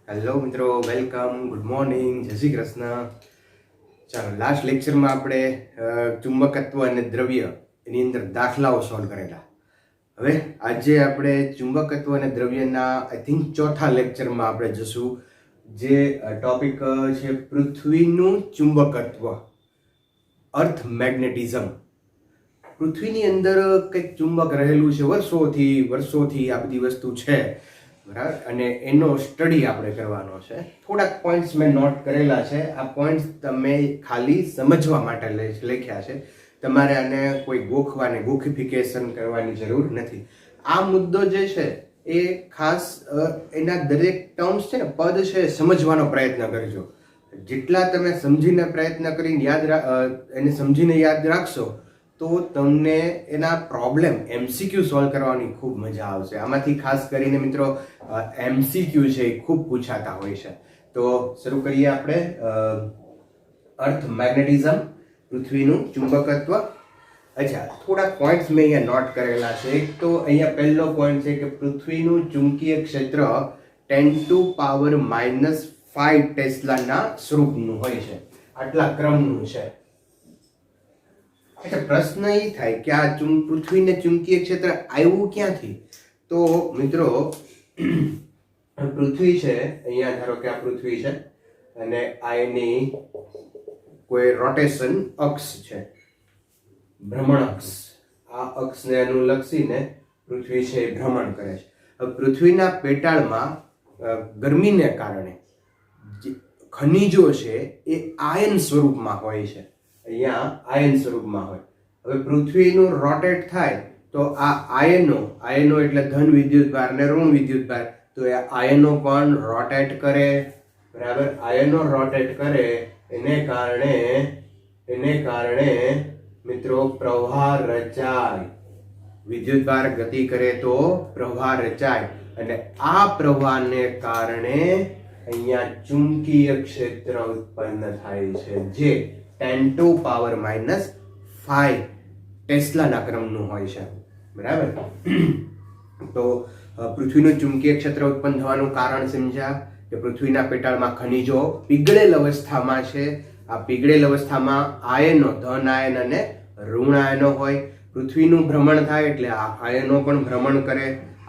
Hello મિત્રો, welcome, good morning, જય શ્રી કૃષ્ણ. ચાલો, લાસ્ટ લેક્ચરમાં આપણે ચુંબકત્વ અને દ્રવ્ય એની અંદર દાખલાઓ સોલ્વ કરેલા. હવે આજે આપણે ચુંબકત્વ અને દ્રવ્યના આઈ થિંક ચોથા લેક્ચરમાં આપણે જશું, જે ટોપિક છે પૃથ્વીનું ચુંબકત્વ, અર્થ મેગ્નેટિઝમ. પૃથ્વીની અંદર કંઈક ચુંબક રહેલું છે વર્ષોથી આ બધી વસ્તુ છે, બરાબર. અને એનો સ્ટડી આપણે કરવાનો છે. થોડાક પોઈન્ટ્સ મેં નોટ કરેલા છે. આ પોઈન્ટ્સ તમે ખાલી સમજવા માટે લખ્યા છે. તમારે આને કોઈ ગોખિફિકેશન કરવાની જરૂર નથી. આ મુદ્દો જે છે એ ખાસ એના દરેક ટર્મ્સ છે ને, પદ છે, સમજવાનો પ્રયત્ન કરજો. જેટલા તમે સમજીને પ્રયત્ન કરીને એને સમજીને યાદ રાખશો તો તમને એના પ્રોબ્લેમ MCQ સોલ્વ કરવાની ખૂબ મજા આવશે. આમાંથી ખાસ કરીને મિત્રો MCQ છે એ ખૂબ પૂછાતા હોય છે. તો શરૂ કરીએ આપણે. અર્થ મેગ્નેટિઝમ, પૃથ્વીનું ચુંબકત્વ. અચ્છા, થોડા પોઈન્ટ્સ મેં અહીંયા નોટ કરેલા છે. એક તો અહીંયા પહેલો પોઈન્ટ છે કે પૃથ્વીનું ચુંબકીય ક્ષેત્ર 10⁻⁵ ટેસ્લાના સ્વરૂપનું હોય છે, આટલા ક્રમનું છે. એટલે પ્રશ્ન એ થાય કે આ પૃથ્વીને ચુંબકીય ક્ષેત્ર આવ્યું ક્યાંથી? તો મિત્રો, પૃથ્વી છે, અહીંયા ધારો કે આ પૃથ્વી છે અને આ એની કોઈ રોટેશન અક્ષ છે, ભ્રમણ અક્ષ. આ અક્ષને અનુલક્ષીને પૃથ્વી છે એ ભ્રમણ કરે છે. હવે પૃથ્વીના પેટાળમાં ગરમીને કારણે ખનિજો છે એ આયન સ્વરૂપમાં હોય છે. અહીંયા આયન સ્વરૂપમાં હોય. હવે પૃથ્વીનું રોટેટ થાય તો આ આયનો એટલે ધન વિદ્યુતભાર ને ઋણ વિદ્યુતભાર, તો એ આયનો પણ રોટેટ કરે, બરાબર. આયનો રોટેટ કરે એને કારણે મિત્રો પ્રવાહ રચાય. વિદ્યુતભાર ગતિ કરે તો પ્રવાહ રચાય અને આ પ્રવાહને કારણે અહીંયા ચુંબકીય ક્ષેત્ર ઉત્પન્ન થાય છે, જે 10⁻⁵ ટેસ્લાના ક્રમનું હોય છે, બરાબર. તો પૃથ્વીનું ચુંબકીય ક્ષેત્ર ઉત્પન્ન થવાનું કારણ સમજ્યા કે પૃથ્વીના પેટાળમાં ખનિજો પીગળેલ અવસ્થામાં છે. આ પીગળેલ અવસ્થામાં આયનો, ધન આયન અને ઋણ આયનો હોય. પૃથ્વીનું ભ્રમણ થાય એટલે આ આયનો પણ ભ્રમણ કરે.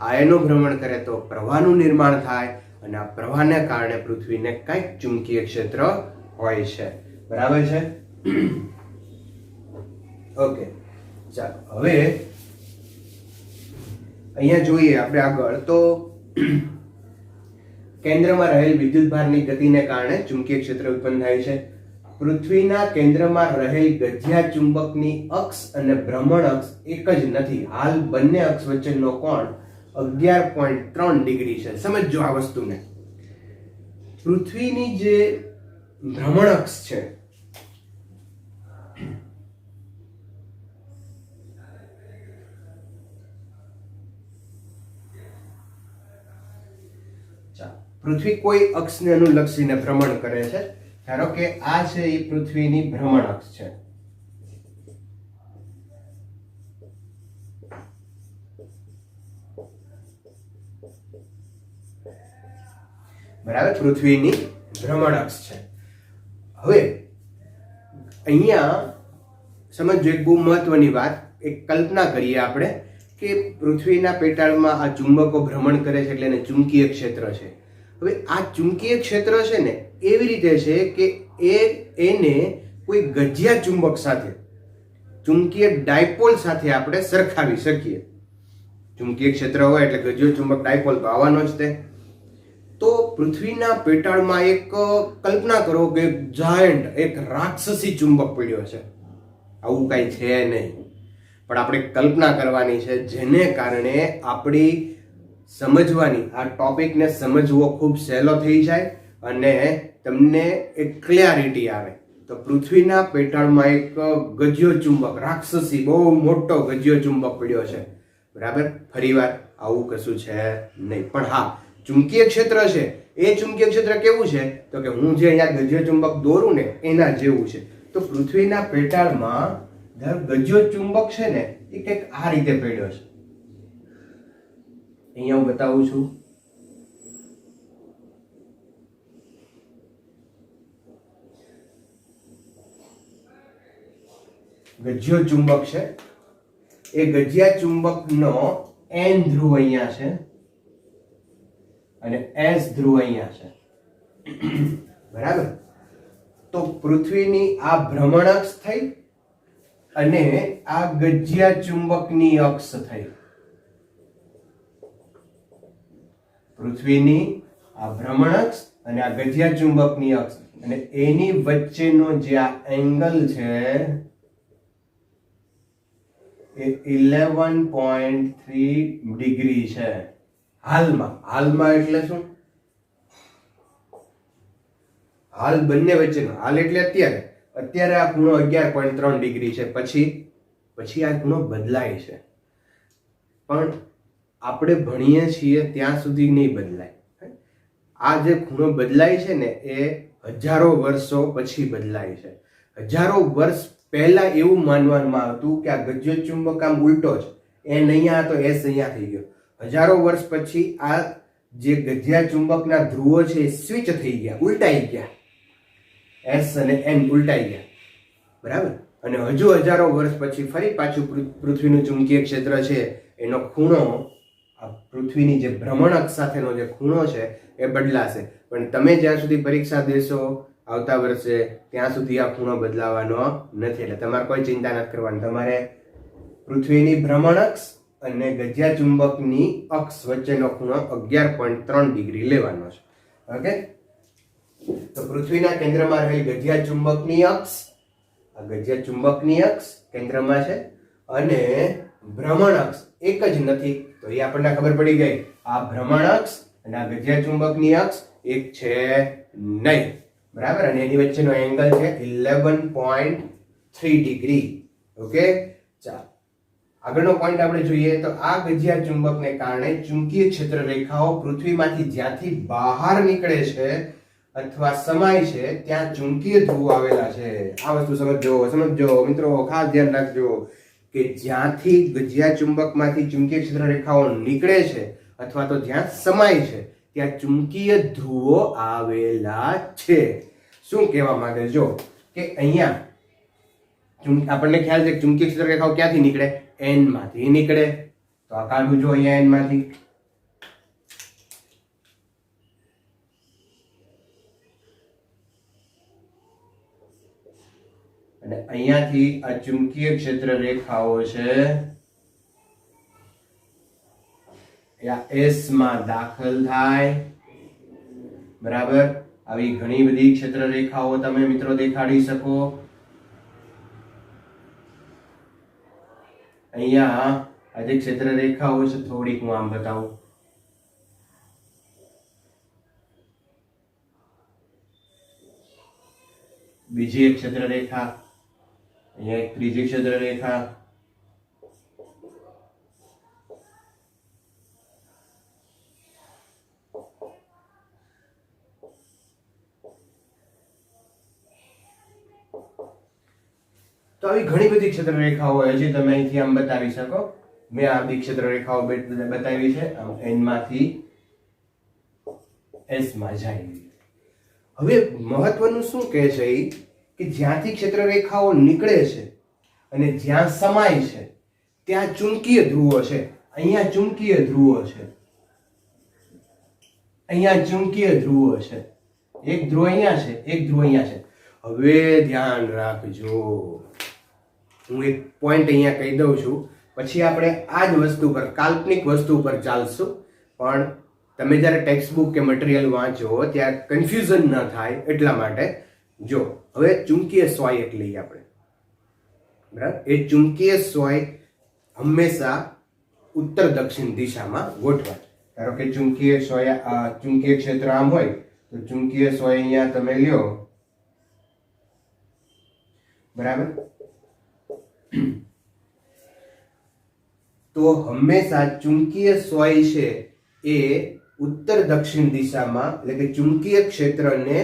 આયનો ભ્રમણ કરે તો પ્રવાહનું નિર્માણ થાય અને આ પ્રવાહને કારણે પૃથ્વીને કંઈક ચુંબકીય ક્ષેત્ર હોય છે, બરાબર છે. ઓકે, ચાલો હવે અહીંયા જોઈએ આપણે આગળ. તો કેન્દ્રમાં રહેલ વિદ્યુતભારની ગતિને કારણે ચુંબકીય ક્ષેત્ર ઉત્પન્ન થાય છે. પૃથ્વીના કેન્દ્રમાં રહેલ ગજિયા ચુંબકની અક્ષ અને ભ્રમણ અક્ષ એક જ નથી. હાલ બંને અક્ષ વચ્ચેનો કોણ 11.3 ડિગ્રી છે. સમજો આ વસ્તુને. પૃથ્વીની જે ભ્રમણ અક્ષ છે, પૃથ્વી કોઈ અક્ષને અનુલક્ષીને ભ્રમણ કરે છે. ધારો કે આ છે એ પૃથ્વીની ભ્રમણ અક્ષ છે, બરાબર. પૃથ્વીની ભ્રમણ અક્ષ છે. હવે અહીંયા સમજો એક બહુ મહત્વની વાત, એક કલ્પના કરીએ આપણે કે પૃથ્વીના પેટાળમાં આ ચુંબકો ભ્રમણ કરે છે એટલે એને ચુંબકીય ક્ષેત્ર છે. હવે આ ચુંબકીય ક્ષેત્ર છે ને એવી રીતે છે કે એને કોઈ ગજિયા ચુંબક સાથે, ચુંબકીય ડાયપોલ સાથે આપણે સરખાવી શકીએ. ચુંબકીય ક્ષેત્ર હોય એટલે ગજિયો ચુંબક ડાયપોલ તો આવવાનો જ તે. તો પૃથ્વીના પેટાળમાં એક કલ્પના કરો કે જાયન્ટ, એક રાક્ષસી ચુંબક પડ્યો છે. આવું કાંઈ છે નહીં, પણ આપણે કલ્પના કરવાની છે, જેને કારણે આપણી સમજવાની, આ ટોપિકને સમજવો ખૂબ સહેલો થઈ જાય અને તમને એક ક્લિયરિટી આવે. તો પૃથ્વીના પેટાળમાં એક ગજિયો ચુંબક, રાક્ષસી બહુ મોટો ગજિયો ચુંબક પડ્યો છે, બરાબર. ફરીવાર આવું કશું છે નહીં, પણ હા ચુંબકીય ક્ષેત્ર છે. એ ચુંબકીય ક્ષેત્ર કેવું છે તો કે હું જે અહીંયા ગજિયો ચુંબક દોરું ને એના જેવું છે. તો પૃથ્વીના પેટાળમાં ગજિયો ચુંબક છે ને એ કંઈક આ રીતે પડ્યો છે. અહીંયા હું બતાવું છું. ગજિયો ચુંબક છે, એ ગજિયા ચુંબકનો N ધ્રુવ અહીંયા છે અને S ધ્રુવ અહીંયા છે, બરાબર. તો પૃથ્વીની આ ભ્રમણઅક્ષ થઈ અને આ ગજિયા ચુંબકની અક્ષ થઈ. પૃથ્વીની આ ભ્રમણઅક્ષ અને આ ગજિયા ચુંબકની અક્ષ અને એની વચ્ચેનો જે આ એંગલ છે એ 11.3 ડિગ્રી છે. હાલમાં એટલે શું? હાલ બંને વચ્ચેનો, હાલ એટલે અત્યારે આ ખૂણો 11.3 ડિગ્રી છે. પછી આ ખૂણો બદલાય છે, પણ આપણે ભણીએ છીએ ત્યાં સુધી નહીં બદલાય. આ જે ખૂણો બદલાય છે ને એ હજારો વર્ષો પછી બદલાય છે. હજારો વર્ષ પહેલા એવું માનવામાં આવતું કે આ ગજિયો ચુંબક આમ ઉલટો છે, N અહીંયા તો S અહીંયા થઈ ગયો. હજારો વર્ષ પછી આ જે ગજિયા ચુંબકના ધ્રુવો છે એ સ્વિચ થઈ ગયા, ઉલટાઈ ગયા. S અને N ઉલટાઈ ગયા, બરાબર. અને હજુ હજારો વર્ષ પછી ફરી પાછું પૃથ્વીનું ચુંબકીય ક્ષેત્ર છે એનો ખૂણો, આ પૃથ્વીની જે ભ્રમણઅક્ષ સાથેનો જે ખૂણો છે એ બદલાશે. પણ તમે જ્યાં સુધી પરીક્ષા દેશો આવતા વર્ષે ત્યાં સુધી આ ખૂણો બદલાવાનો નથી. એટલે તમારે કોઈ ચિંતા નથી કરવાની. તમારે પૃથ્વીની ભ્રમણઅક્ષ અને ગજિયા ચુંબકની અક્ષ વચ્ચેનો ખૂણો 11.3 ડિગ્રી લેવાનો છે. ઓકે, તો પૃથ્વીના કેન્દ્રમાં રહેલ ગજિયા ચુંબકની અક્ષ, આ ગજિયા ચુંબકની અક્ષ કેન્દ્રમાં છે અને ભ્રમણ અક્ષ એક જ નથી. તો એ આપણને ખબર પડી ગઈ, આ ભ્રમણ અક્ષ અને આ ગજિયા ચુંબકની અક્ષ એક છે નહીં, બરાબર. અને એની વચ્ચેનો એંગલ છે 11.3 ડિગ્રી. ઓકે, ચાલો આગળનો પોઈન્ટ આપણે જોઈએ તો આ ગજિયા ચુંબકને કારણે ચુંબકીય ક્ષેત્ર રેખાઓ પૃથ્વીમાંથી જ્યાંથી બહાર નીકળે છે અથવા સમાય છે ત્યાં ચુંબકીય ધ્રુવો આવેલા છે. આ વસ્તુ સમજો મિત્રો, ખાસ ધ્યાન રાખજો કે જ્યાંથી ગજિયા ચુંબકમાંથી ચુંબકીય ક્ષેત્ર રેખાઓ નીકળે છે અથવા તો જ્યાં સમાય છે ત્યાં ચુંબકીય ધ્રુવો આવેલા છે. શું કહેવા માંગે જો કે અહીંયા આપણને ખ્યાલ છે કે ચુંબકીય ક્ષેત્ર રેખાઓ ક્યાંથી નીકળે? N માંથી નીકળે. તો આ કાઢું જો અહીંયા N માંથી. અને અહીંયાથી આ ચુંબકીય ક્ષેત્ર રેખાઓ છે S માં દાખલ થાય, બરાબર. આવી ઘણી બધી ક્ષેત્ર રેખાઓ તમે મિત્રો દેખાડી શકો. અહીંયા આ જે ક્ષેત્ર રેખાઓ છે થોડીક હું આમ બતાવું. બીજી એક ક્ષેત્ર રેખા, અહીંયા એક ત્રીજી ક્ષેત્ર રેખા, તો આવી ઘણી બધી ક્ષેત્ર રેખાઓ હજી તમે અહીંથી આમ બતાવી શકો. મેં આ બધી ક્ષેત્ર રેખાઓ બતાવી છે. N માંથી S માં જાય. હવે મહત્વનું શું કહે છે કે જ્યાંથી ક્ષેત્ર રેખાઓ નીકળે છે અને જ્યાં સમાય છે ત્યાં ચુંબકીય ધ્રુવો છે. અહીંયા ચુંબકીય ધ્રુવો છે, અહીંયા ચુંબકીય ધ્રુવો છે. એક ધ્રુવ અહીંયા છે, એક ધ્રુવ અહીંયા છે. હવે ધ્યાન રાખજો, હું એક પોઈન્ટ અહીંયા કહી દઉં છું, પછી આપણે આ જ વસ્તુ પર, કાલ્પનિક વસ્તુ પર ચાલશું. પણ તમે જ્યારે ટેક્સ્ટ બુક કે મટીરિયલ વાંચો ત્યારે કન્ફ્યુઝન ન થાય એટલા માટે. જો હવે ચુંબકીય સ્વાય એક લઈએ આપણે, બરાબર. એ ચુંબકીય સ્વાય હંમેશા ઉત્તર દક્ષિણ દિશામાં ગોઠવાય. ધારો કે ચુંબકીય સ્વાય, ચુંબકીય ક્ષેત્ર આમ હોય તો ચુંબકીય સ્વાય અહીંયા તમે લ્યો, બરાબર. તો હંમેશા ચુંબકીય સ્વાય છે એ ઉત્તર દક્ષિણ દિશામાં, એટલે કે ચુંબકીય ક્ષેત્રને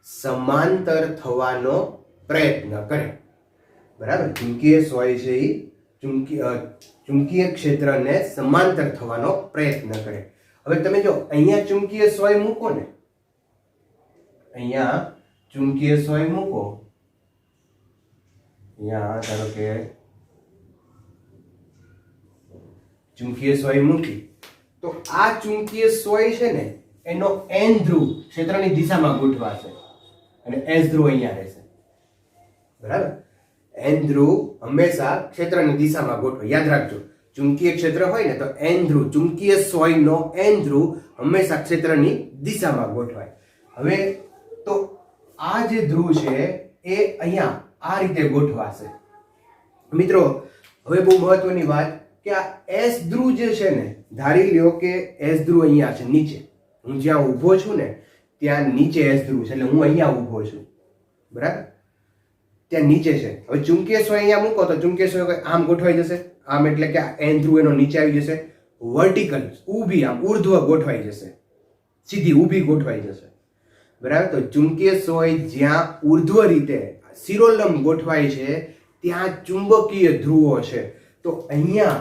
સમાંતર થવાનો પ્રયત્ન કરે, બરાબર. ચુંબકીય સ્વાય છે એ ચુંબકીય ક્ષેત્રને સમાંતર થવાનો પ્રયત્ન કરે. હવે તમે જો અહીંયા ચુંબકીય સ્વાય મૂકો ને, અહીંયા ચુંબકીય સ્વાય મૂકો, અહીંયા ધારો કે ચુંબકીય સોય મૂકી તો આ ચુંબકીય સોય છે ને એનો એન ધ્રુવ ક્ષેત્રની દિશામાં ગોઠવાશે અને એસ ધ્રુવ અહીંયા રહેશે. બરાબર, એન ધ્રુવ હંમેશા ક્ષેત્રની દિશામાં ગોઠવાય. યાદ રાખજો, ચુંબકીય ક્ષેત્ર હોય ને તો એન ધ્રુવ, ચુંબકીય સોયનો એન ધ્રુવ હંમેશા ક્ષેત્રની દિશામાં ગોઠવાય. હવે તો આ જે ધ્રુવ છે એ અહીંયા આ રીતે ગોઠવાશે. મિત્રો હવે બહુ મહત્વની વાત કે આ એસ ધ્રુવ જે છે ને, ધારી લ્યો કે એસ ધ્રુવ અહીંયા છે નીચે, હું જ્યાં ઊભો છું ને ત્યાં નીચે એસ ધ્રુવ છે, એટલે હું અહીંયા ઊભો છું. બરાબર, ત્યાં નીચે છે. હવે ચુંબકીય સોય અહીંયા મૂકો તો ચુંબકીય સોય આમ ગોઠવાઈ જશે, આમ એટલે કે એન ધ્રુવ એનો નીચે આવી જશે, વર્ટિકલ ઊભી આમ ઉર્ધ્વ ગોઠવાઈ જશે, સીધી ઊભી ગોઠવાઈ જશે. બરાબર, તો ચુંબકીય સોય જ્યાં ઉર્ધ્વ રીતે શિરોલંબ ગોઠવાય છે ત્યાં ચુંબકીય ધ્રુવો છે. તો અહીંયા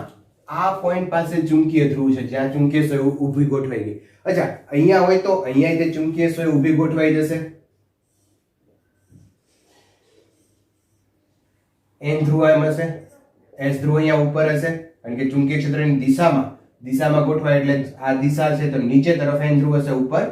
આ પોઈન્ટ પાસે ચુંબકીય ધ્રુવ છે જ્યાં ચુંબકીય સોય ઊભી ગોઠવાઈ ગઈ. અચ્છા, અહીંયા હોય તો અહીંયા તે ચુંબકીય સોય ઊભી ગોઠવાઈ જશે, એન ધ્રુવ એમ હશે, એસ ધ્રુવ અહીંયા ઉપર હશે, કારણ કે ચુંબકીય ક્ષેત્રની દિશામાં ગોઠવાય એટલે આ દિશા છે તો નીચે તરફ એન ધ્રુવ હશે, ઉપર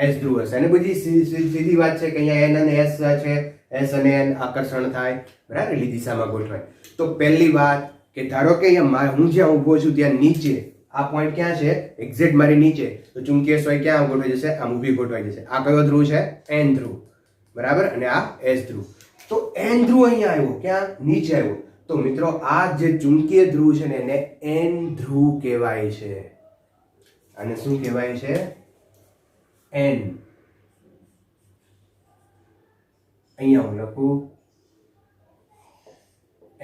એસ ધ્રુવ હશે. અને બધી સીધી વાત છે કે અહીંયા એન અને એસ છે, એસ અને એન આકર્ષણ થાય. બરાબર, એટલી દિશામાં ગોઠવાય. તો પહેલી વાત કે ધારો કે અહીંયા હું જ્યાં ઊભો છું ત્યાં નીચે આ પોઈન્ટ ક્યાં છે, એક્ઝેક્ટ મારી નીચે, તો ચુંબકીય સોય ક્યાં ગોઠવાઈ જશે, આમ ઊભી ગોઠવાઈ જશે. આ કયો ધ્રુવ છે, એન ધ્રુવ. બરાબર, અને આ એસ ધ્રુવ. તો એન ધ્રુવ અહીંયા આવ્યો, ક્યાં, નીચે આવ્યો. તો મિત્રો આ જે ચુંબકીય ધ્રુવ છે ને એને એન ધ્રુવ કહેવાય છે. અને શું કહેવાય છે, એન. અહીંયા હું લખું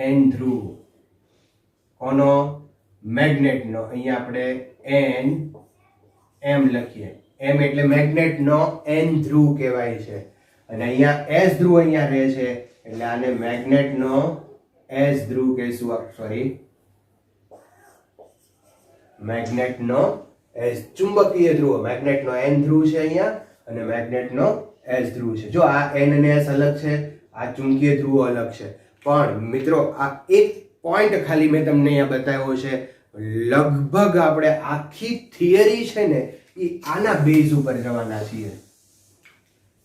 એન ધ્રુવ. કોનો, મેગ્નેટનો. અહીંયા આપણે એન એમ લખીએ, એમ એટલે મેગ્નેટનો એન ધ્રુવ કહેવાય છે. અને અહીંયા એસ ધ્રુવ અહીંયા રહે છે એટલે આને મેગ્નેટનો એસ ધ્રુવ કહીશું. સોરી, મેગ્નેટનો એસ, ચુંબકીય ધ્રુવ, મેગ્નેટનો એન ધ્રુવ છે અહીંયા અને મેગ્નેટનો એસ ધ્રુવ છે. જો આ એન અને એસ અલગ છે, આ ચુંબકીય ધ્રુવો અલગ છે. પણ મિત્રો આ એક પોઈન્ટ ખાલી મેં તમને અહીંયા બતાવ્યો છે. લગભગ આપણે આખી થિયરી છે ને એ આના બેઝ ઉપર જવાના છીએ.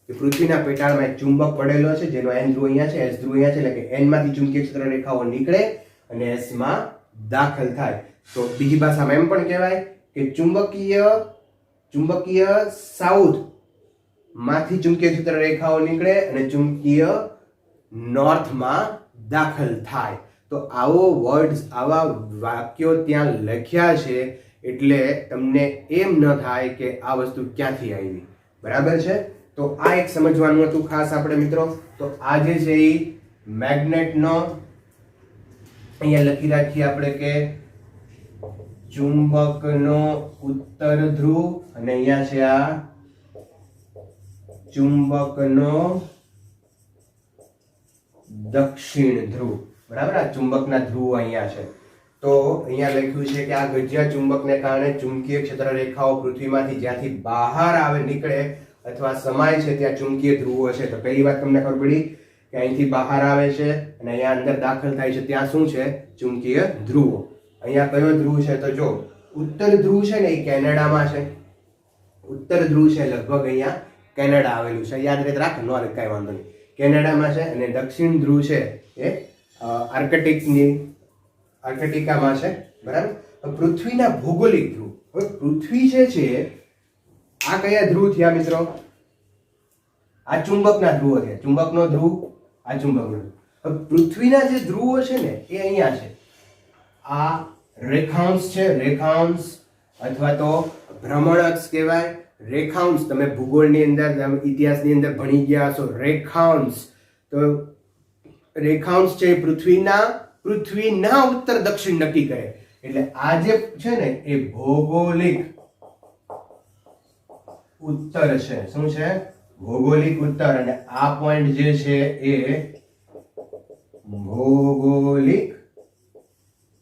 પૃથ્વીના પેટાળમાં એક ચુંબક પડેલો છે જેનો એન ધ્રુવ અહીંયા છે, એસ ધ્રુવ અહીંયા છે, એટલે કે એન માંથી ચુંબકીય ક્ષેત્ર રેખાઓ નીકળે અને એસ માં દાખલ થાય. તો બીજી ભાષામાં એમ પણ કહેવાય કે ચુંબકીય સાઉથ માંથી ચુંબકીય ક્ષેત્ર રેખાઓ નીકળે અને ચુંબકીય નોર્થમાં દાખલ થાય. તો આવો વર્ડ્સ, આવા વાક્યો ત્યાં લખ્યા છે એટલે તમને એમ ન થાય કે આ વસ્તુ ક્યાંથી આવી. બરાબર છે, તો આ એક સમજવાનું હતું ખાસ આપણે મિત્રો. તો આ જે છે એ મેગ્નેટનો, અહીંયા લખી રાખીએ આપણે કે ચુંબકનો ઉત્તર ધ્રુવ અને અહીંયા છે આ ચુંબકનો દક્ષિણ ધ્રુવ. બરાબર, આ ચુંબકના ધ્રુવ અહીંયા છે. તો અહીંયા લખ્યું છે કે આ ગજિયા ચુંબકને કારણે ચુંબકીય ક્ષેત્ર રેખાઓ પૃથ્વીમાંથી જ્યાંથી બહાર આવે, નીકળે અથવા સમાય છે ત્યાં ચુંબકીય ધ્રુવો છે. તો પહેલી વાત તમને ખબર પડી કે અહીંથી બહાર આવે છે અને અહીંયા અંદર દાખલ થાય છે ત્યાં શું છે, ચુંબકીય ધ્રુવો. અહીંયા કયો ધ્રુવ છે તો જો ઉત્તર ધ્રુવ છે ને એ કેનેડામાં છે. ઉત્તર ધ્રુવ છે લગભગ અહીંયા કેનેડા આવેલું છે, યાદ રહે રાખ, નો કઈ વાંધો નહીં, કેનેડામાં છે. અને દક્ષિણ ધ્રુવ છે એ આર્કટિકામાં છે. બરાબર, પૃથ્વીના ભૌગોલિક ધ્રુવ. હવે પૃથ્વી જે છે આ કયા ધ્રુવ થયા મિત્રો, આ ચુંબકના ધ્રુવો થયા. ચુંબકનો ધ્રુવ, આ ચુંબકનો ધ્રુવ. હવે પૃથ્વીના જે ધ્રુવો છે ને એ અહીંયા છે. આ રેખાંશ છે, રેખાંશ અથવા તો ભ્રમણ અક્ષ કહેવાય. રેખાંશ તમે ભૂગોળની અંદર, ઇતિહાસની અંદર ભણી ગયા છો. રેખાંશ, તો રેખાંશ છે પૃથ્વીના ઉત્તર દક્ષિણ નક્કી કરે. એટલે આ જે છે ને એ ભૌગોલિક ઉત્તર છે. શું છે, ભૌગોલિક ઉત્તર. અને આ પોઈન્ટ જે છે એ ભૌગોલિક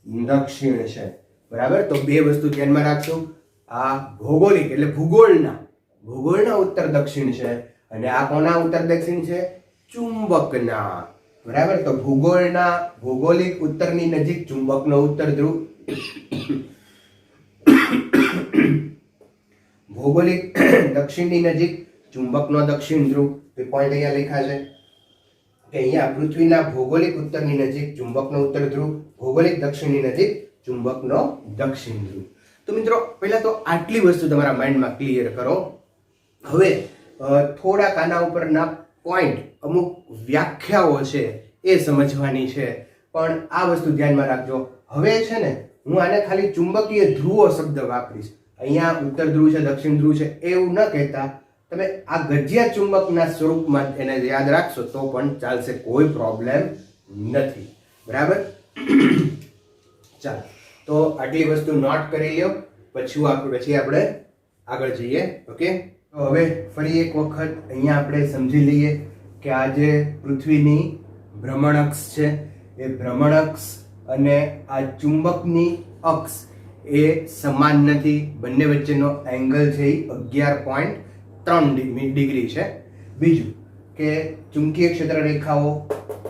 દક્ષિણ છે. બરાબર, તો બે વસ્તુ ધ્યાનમાં રાખશું. આ ભૌગોલિક એટલે ભૂગોળના ઉત્તર દક્ષિણ છે અને આ કોના ઉત્તર દક્ષિણ છે, ચુંબકના. બરાબર, તો ભૂગોળિક ઉત્તરની નજીક ચુંબકનો ઉત્તર ધ્રુવ ભૌગોલિક દક્ષિણની નજીક ચુંબકનો દક્ષિણ ધ્રુવ, એ પોઈન્ટ અહીંયા લખ્યા છે કે અહીંયા પૃથ્વીના ભૌગોલિક ઉત્તરની નજીક ચુંબકનો ઉત્તર ધ્રુવ, ભૌગોલિક દક્ષિણની નજીક ચુંબકનો દક્ષિણ ધ્રુવ. તો મિત્રો પહેલા તો આટલી વસ્તુ તમારા માઇન્ડમાં ક્લિયર કરો. હવે થોડાક આના ઉપરના પોઈન્ટ, અમુક વ્યાખ્યાઓ છે એ સમજવાની છે, પણ આ વસ્તુ ધ્યાનમાં રાખજો. હવે છે ને હું આને ખાલી ચુંબકીય ધ્રુવો શબ્દ વાપરીશ. અહીંયા ઉત્તર ધ્રુવ છે, દક્ષિણ ધ્રુવ છે એવું ન કહેતા તમે આ ગજિયા ચુંબકના સ્વરૂપમાં એને યાદ રાખશો તો પણ ચાલશે, કોઈ પ્રોબ્લેમ નથી. બરાબર? ચાલો, તો આટલી વસ્તુ નોટ કરી લ્યો, પછી આપણે આગળ જઈએ. ઓકે, તો હવે ફરી એક વખત અહીંયા આપણે સમજી લઈએ કે આ જે પૃથ્વીની ભ્રમણ અક્ષ છે એ ભ્રમણ અક્ષ અને આ ચુંબકની અક્ષ એ સમાન નથી. બંને વચ્ચેનો એંગલ છે એ 11.3 ડિગ્રી છે. બીજું કે ચુંબકીય ક્ષેત્ર રેખાઓ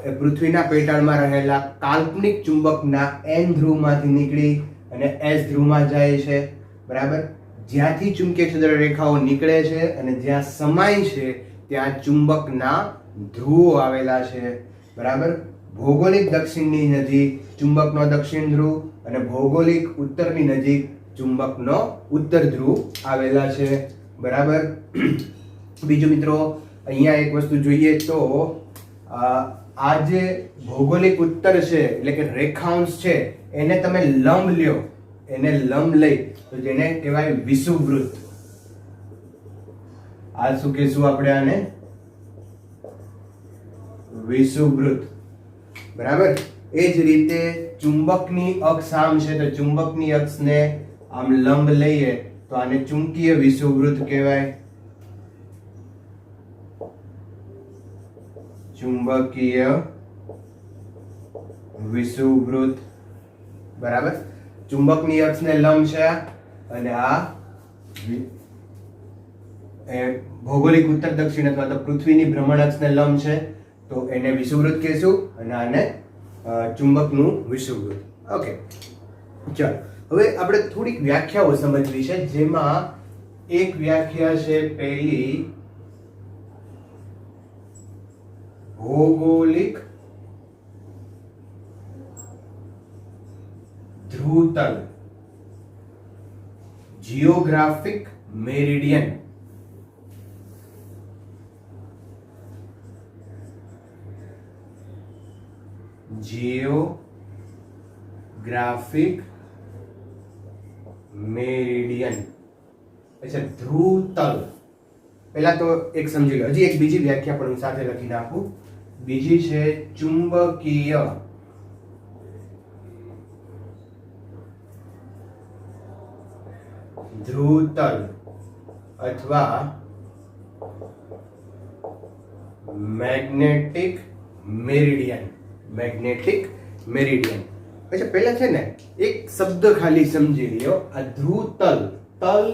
એ પૃથ્વીના પેટાળમાં રહેલા કાલ્પનિક ચુંબકના N ધ્રુવમાંથી નીકળી અને S ધ્રુવમાં જાય છે. બરાબર? જ્યાંથી ચુંબકીય ક્ષેત્ર રેખાઓ નીકળે છે અને જ્યાં સમાય છે ત્યાં ચુંબકના ધ્રુવો આવેલા છે. બરાબર? ભૌગોલિક દક્ષિણની નજીક ચુંબકનો દક્ષિણ ધ્રુવ અને ભૌગોલિક ઉત્તરની નજીક ચુંબકનો ઉત્તર ધ્રુવ આવેલા છે. બરાબર? બીજું મિત્રો અહીંયા એક વસ્તુ જોઈએ તો આ જે ભૌગોલિક ઉત્તર છે એટલે કે રેખાંશ છે એને તમે લંબ લ્યો, એને લંબ લઈ તો જેને કહેવાય વિષુવવૃત્ત. આ શું કહેશું આપણે આને? વિષુવવૃત્ત. બરાબર? એ જ રીતે ચુંબકની અક્ષ આમ છે તો ચુંબકની અક્ષને આમ લંબ લઈએ તો આને ચુંબકીય વિષુવવૃત્ત કહેવાય. ચુંબકીય વિષુવવૃત્ત. બરાબર? ચુંબકની અક્ષને લંબ છે અને આ ભૌગોલિક ઉત્તર દક્ષિણ અથવા તો પૃથ્વીની ભ્રમણ અક્ષને લંબ છે તો એને વિષુવવૃત્ત કહેશું અને આને ચુંબકનું વિષુવવૃત્ત. ઓકે, ચાલો હવે આપણે થોડીક વ્યાખ્યાઓ સમજવી છે, જેમાં એક વ્યાખ્યા છે પહેલી ભૌગોલિક ધ્રુવતલ, જીઓગ્રાફિક મેરિડિયન. Geographic meridian. અચ્છા, ધ્રુવતલ પહેલા તો એક સમજી લો. હજી એક બીજી વ્યાખ્યા પણ હું સાથે લખી નાખું. બીજી છે ચુંબકીય ધ્રુવતલ અથવા મેગ્નેટિક મેરિડિયન. Magnetic meridian. અચ્છા, પહેલા છે ને એક શબ્દ ખાલી સમજી લ્યો. આ ધ્રુવતલ, તલ,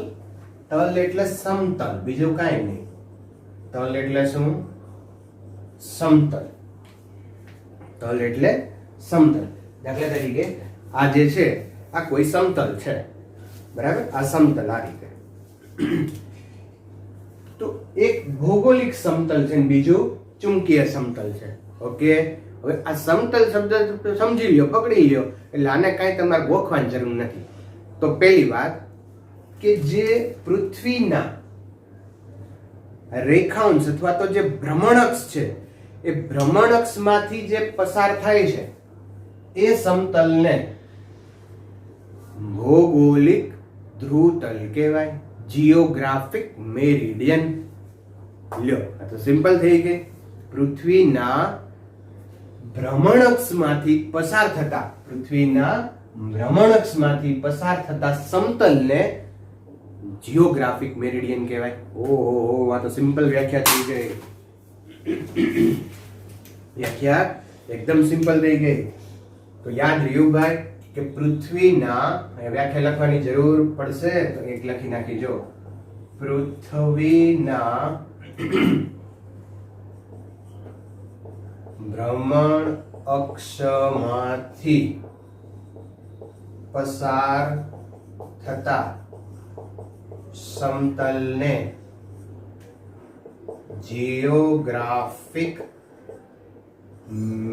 તલ એટલે સમતલ, બીજું કાંઈ નહીં. તલ એટલે શું? સમતલ. તલ એટલે સમતલ. દાખલા તરીકે આ જે છે આ કોઈ સમતલ છે. બરાબર? આ સમતલ આ રીતે. તો એક ભૌગોલિક સમતલ છે અને બીજું ચુંબકીય સમતલ છે. ઓકે, હવે આ સમતલ શબ્દ સમજી લ્યો, પકડી લ્યો, એટલે આને કાંઈ તમારે ગોખવાની જરૂર નથી. તો પહેલી વાત કે જે પૃથ્વીના રેખાંશ અથવા તો જે ભ્રમણઅક્ષ છે એ ભ્રમણઅક્ષમાંથી જે પસાર થાય છે એ સમતલને ભૌગોલિક ધ્રુવતલ કહેવાય. Geographic meridian. લ્યો, આ તો સિમ્પલ થઈ ગઈ. પૃથ્વીના ભ્રમણઅક્ષમાંથી પસાર થતા સમતલને જીઓગ્રાફિક મેરિડિયન કહેવાય. ઓહો, આ તો સિમ્પલ વ્યાખ્યા થઈ ગઈ. વ્યાખ્યા એકદમ સિમ્પલ થઈ ગઈ. તો યાદ રહ્યું ભાઈ કે પૃથ્વીના, વ્યાખ્યા લખવાની જરૂર પડશે તો એક લખી નાખીજો. પૃથ્વીના ભ્રમણ અક્ષમાંથી પસાર થતા સમતલને જિયોગ્રાફિક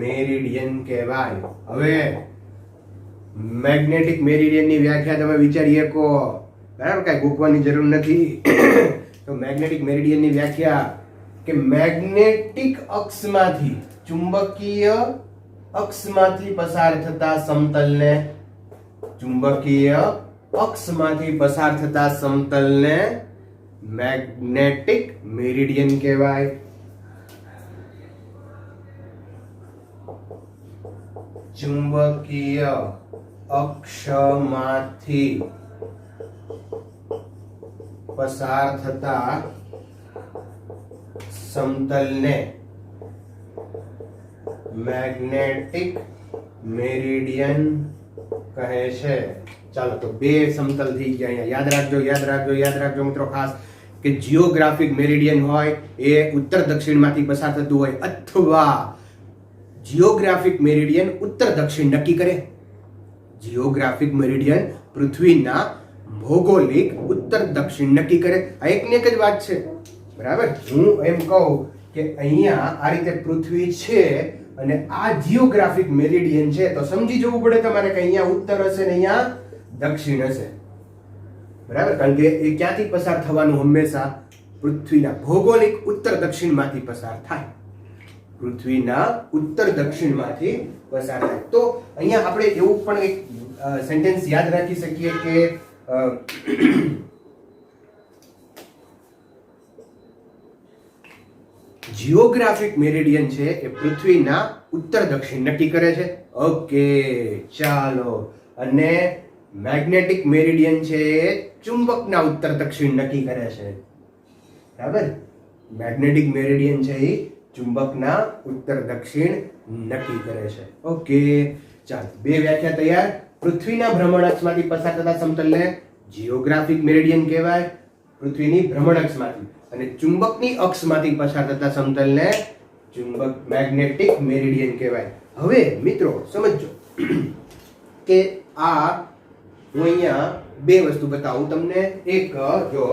મેરિડિયન કહેવાય. હવે મેગ્નેટિક મેરિડિયનની વ્યાખ્યા તમે વિચારી શકો, બરાબર, કાંઈ ગોખવાની જરૂર નથી. તો મેગ્નેટિક મેરિડિયનની વ્યાખ્યા કે મેગ્નેટિક અક્ષમાંથી, ચુંબકીય અક્ષમાંથી પસાર થતા સમતલને, ચુંબકીય અક્ષમાંથી પસાર થતા સમતલને મેગ્નેટિક મેરિડિયન કહેવાય. ચુંબકીય અક્ષમાંથી પસાર થતા સમતલને મેગ્નેટિક મેરિડિયન કહે છે. ચાલો, તો બે સમતલ થઈ ગયા. અહીંયા યાદ રાખજો, યાદ રાખજો, યાદ રાખજો મિત્રો ખાસ, કે જિયોગ્રાફિક મેરિડિયન હોય એ ઉત્તર દક્ષિણમાંથી પસાર થતું હોય, અથવા જિયોગ્રાફિક મેરિડિયન ઉત્તર દક્ષિણ નક્કી કરે. જિયોગ્રાફિક મેરિડિયન પૃથ્વીના ભૌગોલિક ઉત્તર દક્ષિણ નક્કી કરે. આ એકને એક જ વાત છે, બરાબર. હું એમ કહું કે અહીંયા આ રીતે પૃથ્વી છે અને આ જિયોગ્રાફિક મેરિડિયન છે, તો સમજી જવું પડે તમારે કે અહીંયા ઉત્તર હશે ને અહીંયા દક્ષિણ હશે, બરાબર. કારણ કે એ ક્યાંથી પસાર થવાનું? હંમેશા પૃથ્વીના ભૌગોલિક ઉત્તર દક્ષિણમાંથી પસાર થાય. પૃથ્વીના ઉત્તર દક્ષિણમાંથી પસાર થાય. તો અહીંયા આપણે એવું પણ એક સેન્ટેન્સ યાદ રાખી શકીએ કે જિયોગ્રાફિક મેરિડિયન છે એ પૃથ્વીના ઉત્તર દક્ષિણ નક્કી કરે છે. ઓકે, ચાલો. અને મેગ્નેટિક મેરિડિયન છે એ ચુંબકના ઉત્તર દક્ષિણ નક્કી કરે છે, બરાબર. મેગ્નેટિક મેરિડિયન છે એ ચુંબકના ઉત્તર દક્ષિણ નક્કી કરે છે. ઓકે, ચાલો, બે વ્યાખ્યા તૈયાર. પૃથ્વીના ભ્રમણઅક્ષમાંથી પસાર થતા સમતલને જિયોગ્રાફિક મેરિડિયન કહેવાય, પૃથ્વીની ભ્રમણઅક્ષમાંથી. અને ચુંબકની અક્ષમાંથી પસાર થતા સમતલને ચુંબક મેગ્નેટિક મેરિડિયન કહેવાય. હવે મિત્રો સમજો કે આ હું અહીંયા બે વસ્તુ બતાવું તમને. એક જો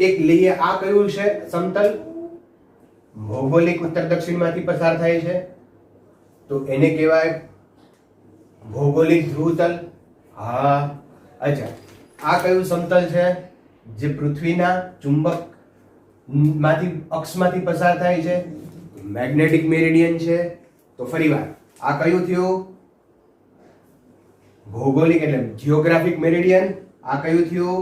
એક લઈએ, આ કયું છે સમતલ? ભૌગોલિક ઉત્તર દક્ષિણમાંથી પસાર થાય છે, તો એને કહેવાય ભૌગોલિક ધ્રુવતલ. હા, અચ્છા. આ કયું સમતલ છે? જે પૃથ્વીના ચુંબક માંથી અક્ષમાંથી પસાર થાય છે, મેગ્નેટિક મેરિડિયન છે. તો ફરીવાર આ કયું થયું? ભૌગોલિક એટલે જિયોગ્રાફિક મેરિડિયન. આ કયું થયું?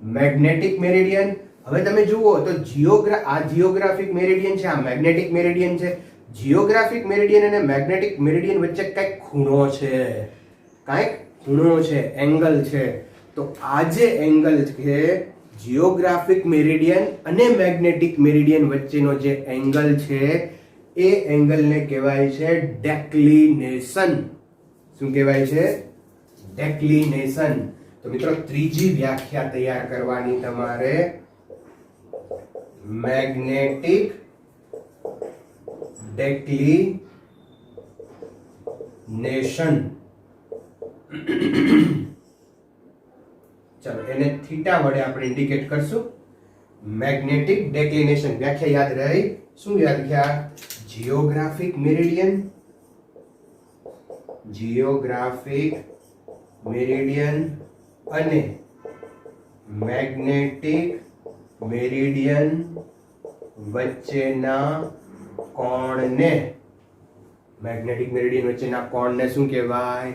Magnetic meridian. હવે તમે જુઓ તો આ જિયોગ્રાફિક મેરિડિયન છે, આ મેગ્નેટિક મેરિડિયન છે. જિયોગ્રાફિક મેરિડિયન અને મેગ્નેટિક મેરિડિયન વચ્ચે કંઈક ખૂણો છે, કંઈક ખૂણો છે, એંગલ છે. તો આ જે એંગલ છે જિયોગ્રાફિક મેરિડિયન અને મેગ્નેટિક મેરિડિયન વચ્ચેનો જે એંગલ છે એ એંગલને કહેવાય છે ડેક્લિનેશન. શું કહેવાય છે? ડેક્લિનેશન. તો મિત્રો ત્રીજી વ્યાખ્યા તૈયાર કરવાની તમારે. મેગ્નેટિક ડેક્લિનેશન. ચલો, એને થીટા વડે આપણે ઇન્ડિકેટ કરશું. મેગ્નેટિક ડેક્લિનેશન વ્યાખ્યા યાદ રહી? શું વ્યાખ્યા? જિયોગ્રાફિક મેરિડિયન, જિયોગ્રાફિક મેરિડિયન અને મેગ્નેટિક મેરિડિયન વચ્ચેના કોણને, મેગ્નેટિક મેરિડિયન વચ્ચેના કોણને શું કહેવાય?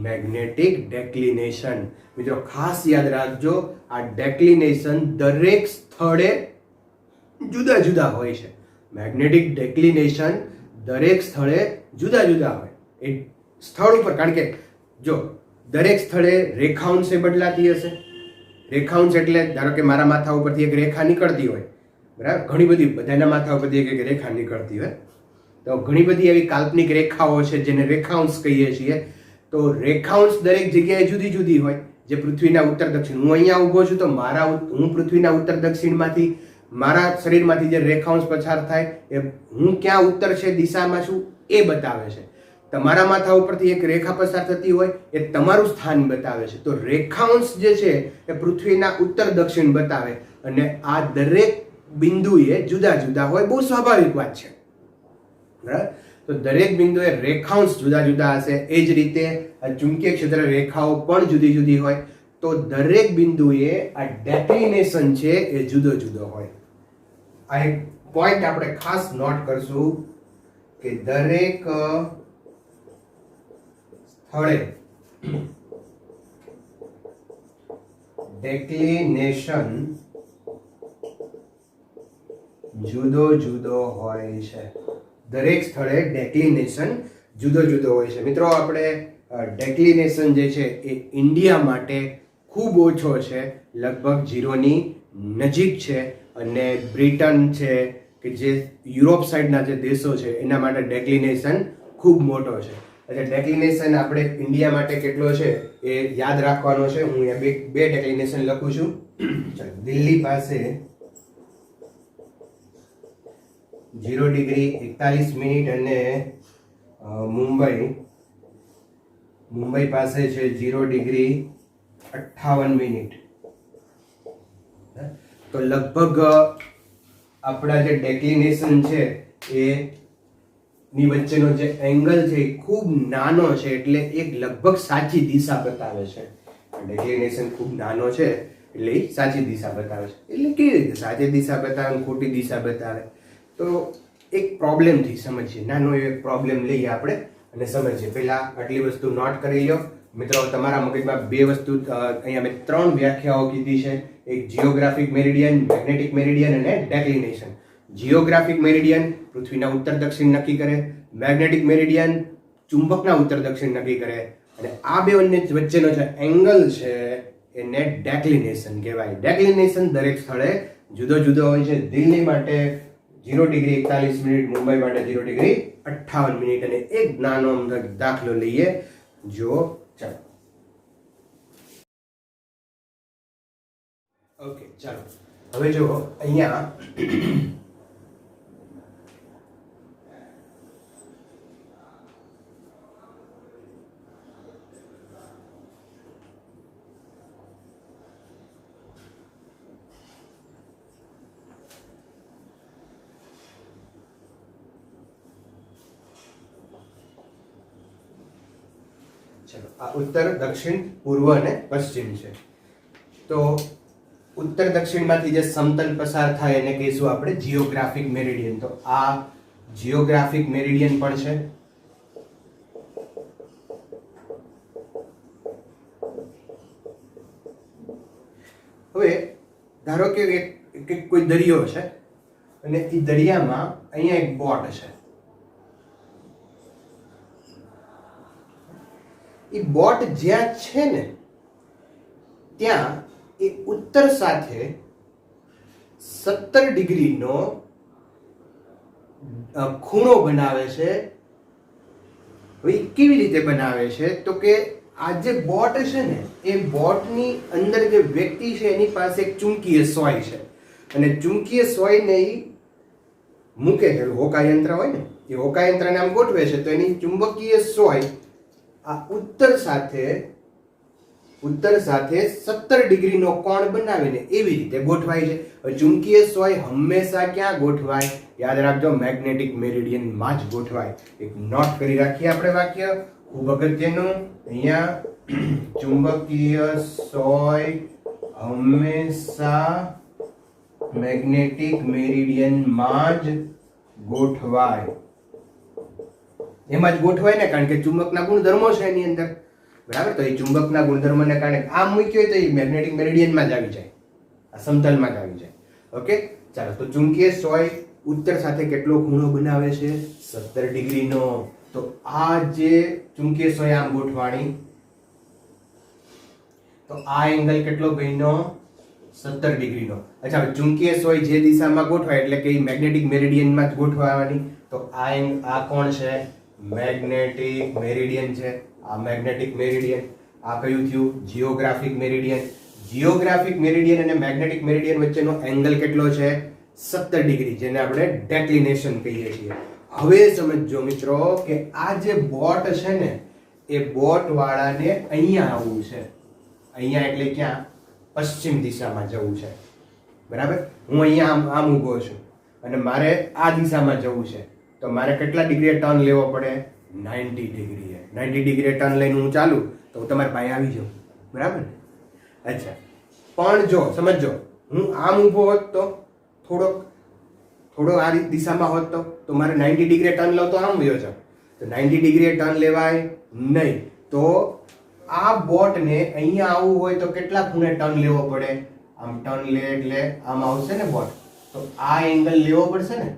મેગ્નેટિક ડેક્લિનેશન. મિત્રો ખાસ યાદ રાખજો, આ ડેક્લિનેશન દરેક સ્થળે જુદા જુદા હોય છે. મેગ્નેટિક ડેક્લિનેશન દરેક સ્થળે જુદા જુદા હોય એ સ્થળ ઉપર. કારણ કે જો દરેક સ્થળે રેખાંશ બદલાતી હશે. રેખાંશ એટલે ધારો કે મારા માથા ઉપરથી એક રેખા નીકળતી હોય, બરાબર. ઘણી બધી બધાના માથા ઉપરથી એક રેખા નીકળતી હોય, તો ઘણી બધી એવી કાલ્પનિક રેખાઓ છે જેને રેખાંશ કહીએ છીએ. તો રેખાંશ દરેક જગ્યાએ જુદી જુદી હોય. જે પૃથ્વીના ઉત્તર દક્ષિણ, હું અહીંયા ઊભો છું તો હું પૃથ્વીના ઉત્તર દક્ષિણમાંથી મારા શરીરમાંથી જે રેખાંશ પસાર થાય એ હું ક્યાં ઉત્તર છે દિશામાં છું એ બતાવે છે. તમારા માથા ઉપરથી એક રેખા પસાર થતી હોય એ તમારું સ્થાન બતાવે છે. તો રેખાંશ જે છે એ પૃથ્વીના ઉત્તર દક્ષિણ બતાવે અને આ દરેક બિંદુએ જુદા જુદા હોય, બહુ સ્વાભાવિક વાત છે, બરાબર. તો દરેક બિંદુએ રેખાંશ જુદા જુદા હશે. એ જ રીતે ચુંબકીય ક્ષેત્ર રેખાઓ પણ જુદી જુદી હોય. તો દરેક બિંદુએ આ ડેક્લિનેશન છે એ જુદો જુદો હોય. આ એક પોઈન્ટ આપણે ખાસ નોટ કરશું કે દરેક સ્થળે ડેક્લિનેશન જુદો જુદો હોય છે. દરેક સ્થળે ડેક્લિનેશન જુદો જુદો હોય છે. મિત્રો, આપણે ડેક્લિનેશન જે છે એ ઇન્ડિયા માટે ખૂબ ઓછો છે, લગભગ 0ની નજીક છે. અને બ્રિટન છે કે જે યુરોપ સાઈડના જે દેશો છે એના માટે ડેક્લિનેશન ખૂબ મોટો છે. એટલે ડેક્લિનેશન આપણે ઇન્ડિયા માટે કેટલો છે એ યાદ રાખવાનો છે. હું અહીંયા બે ડેક્લિનેશન લખું છું. દિલ્હી પાસે 0 ડિગ્રી 41 મિનિટ અને મુંબઈ પાસે છે 0 ડિગ્રી 58 મિનિટ. તો લગભગ આપણા જે ડેક્લિનેશન છે એ ની વચ્ચેનો જે એંગલ છે એ ખૂબ નાનો છે, એટલે એક લગભગ સાચી દિશા બતાવે છે. ડેક્લિનેશન ખૂબ નાનો છે એટલે એ સાચી દિશા બતાવે છે. એટલે કેવી રીતે સાચી દિશા બતાવે, ખોટી દિશા બતાવે? તો એક પ્રોબ્લેમથી સમજીએ, નાનો એક પ્રોબ્લેમ લઈએ આપણે અને સમજીએ. પહેલા આટલી વસ્તુ નોટ કરી લો મિત્રો. તમારા મગજમાં બે વસ્તુ, અહીંયા મેં 3 વ્યાખ્યાઓ કીધી છે. એક જીઓગ્રાફિક મેરિડિયન, મેગ્નેટિક મેરિડિયન અને ડેક્લિનેશન. જીઓગ્રાફિક મેરિડિયન પૃથ્વીના ઉત્તર દક્ષિણ નક્કી કરે, મેગ્નેટિક મેરિડિયન ચુંબકના ઉત્તર દક્ષિણ નક્કી કરે, અને આ બે વચ્ચેનો જે એંગલ છે એને ડેક્લિનેશન કહેવાય. ડેક્લિનેશન દરેક સ્થળે જુદો જુદો હોય છે. દિલ્હી માટે 0 ડિગ્રી 41 મિનિટ, મુંબઈ માટે 0 ડિગ્રી 58 મિનિટ. અને એક નાનો દાખલો લઈએ. જો ચાલો, ઓકે, ચાલો હવે જો અહીંયા આ ઉત્તર, દક્ષિણ, પૂર્વ અને પશ્ચિમ છે. તો ઉત્તર દક્ષિણમાંથી જે સમતલ પસાર થાય એને કહીશું આપણે જીઓગ્રાફિક મેરિડિયન. તો આ જીઓગ્રાફિક મેરિડિયન પણ છે. હવે ધારો કે કોઈ દરિયો છે અને એ દરિયામાં અહીંયા એક બોટ છે. એ બોટ જ્યાં છે ને ત્યાં એ ઉત્તર સાથે 17 ડિગ્રીનો ખૂણો બનાવે છે. હવે કેવી રીતે બનાવે છે? તો કે આ જે બોટ છે ને એ બોટની અંદર જે વ્યક્તિ છે એની પાસે એક ચુંબકીય સોય છે, અને ચુંબકીય સોયને એ મૂકે છે. હોકાયંત્ર હોય ને એ હોકાયંત્રને આમ ગોઠવે છે, તો એની ચુંબકીય સોય આ ઉત્તર સાથે 17 ડિગ્રીનો કોણ બનાવીને એવી રીતે ગોઠવાય છે. ચુંબકીય સોય હંમેશા ક્યાં ગોઠવાય? યાદ રાખજો, મેગ્નેટિક મેરિડિયનમાં જ ગોઠવાય. એક નોટ કરી રાખીએ આપણે વાક્ય, ખૂબ અગત્યનું. અહીંયા ચુંબકીય સોય હંમેશા મેગ્નેટિક મેરિડિયનમાં જ ગોઠવાય. એમાં જ ગોઠવાય ને, કારણ કે ચુંબકના ગુણધર્મો છે એની અંદર, બરાબર. તો એ ચુંબકના ગુણધર્મોને કારણે આમ મૂક્યો તો એ મેગ્નેટિક મેરિડિયનમાં જ આવી જાય, આ સમતલમાં જ આવી જાય. ઓકે, ચાલો. તો ચુંબકીય સોય ઉત્તર સાથે કેટલો ખૂણો બનાવે છે? 17 ડિગ્રીનો. તો આ જે ચુંબકીય સોય આમ ગોઠવાણી, તો આ એંગલ કેટલો બન્યો? 17 ડિગ્રીનો. અચ્છા, ચુંબકીય સોય જે દિશામાં ગોઠવાય એટલે કે મેગ્નેટિક મેરિડિયનમાં જ ગોઠવવાની. તો આ કોણ છે? મેગ્નેટિક મેરિડિયન છે. આ મેગ્નેટિક મેરિડિયન. આ કયું થયું? Geographic meridian. જીઓગ્રાફિક મેરિડિયન અને મેગ્નેટિક મેરિડિયન વચ્ચેનો એંગલ કેટલો છે? 17 ડિગ્રી, જેને આપણે ડેક્લિનેશન કહીએ છીએ. હવે સમજો મિત્રો કે આ જે બોટ છે ને એ બોટ વાળાને અહીંયા આવવું છે. અહીંયા એટલે ક્યાં? પશ્ચિમ દિશામાં જવું છે. બરાબર? હું અહીંયા આમ ઊભો છું અને મારે આ દિશામાં જવું છે, તો મારે કેટલા ડિગ્રીએ ટર્ન લેવો પડે? 90 ડિગ્રીએ. 90 ડિગ્રીએ ટર્ન લઈને હું ચાલુ તો હું તમારી પાસે આવી જાઉં. બરાબર ને? અચ્છા, પણ જો સમજો હું આમ ઊભો હોત તો થોડો આ દિશામાં હોત તો મારે 90 ડિગ્રી ટર્ન લો તો આમ વયો જાવ, તો 90 ડિગ્રી ટર્ન લેવાય નહીં. તો આ બોટને અહીંયા આવવું હોય તો કેટલા ખૂણે ટર્ન લેવો પડે? આમ ટર્ન લે એટલે આમ આવશે ને બોટ, તો આ એંગલ લેવો પડશે ને.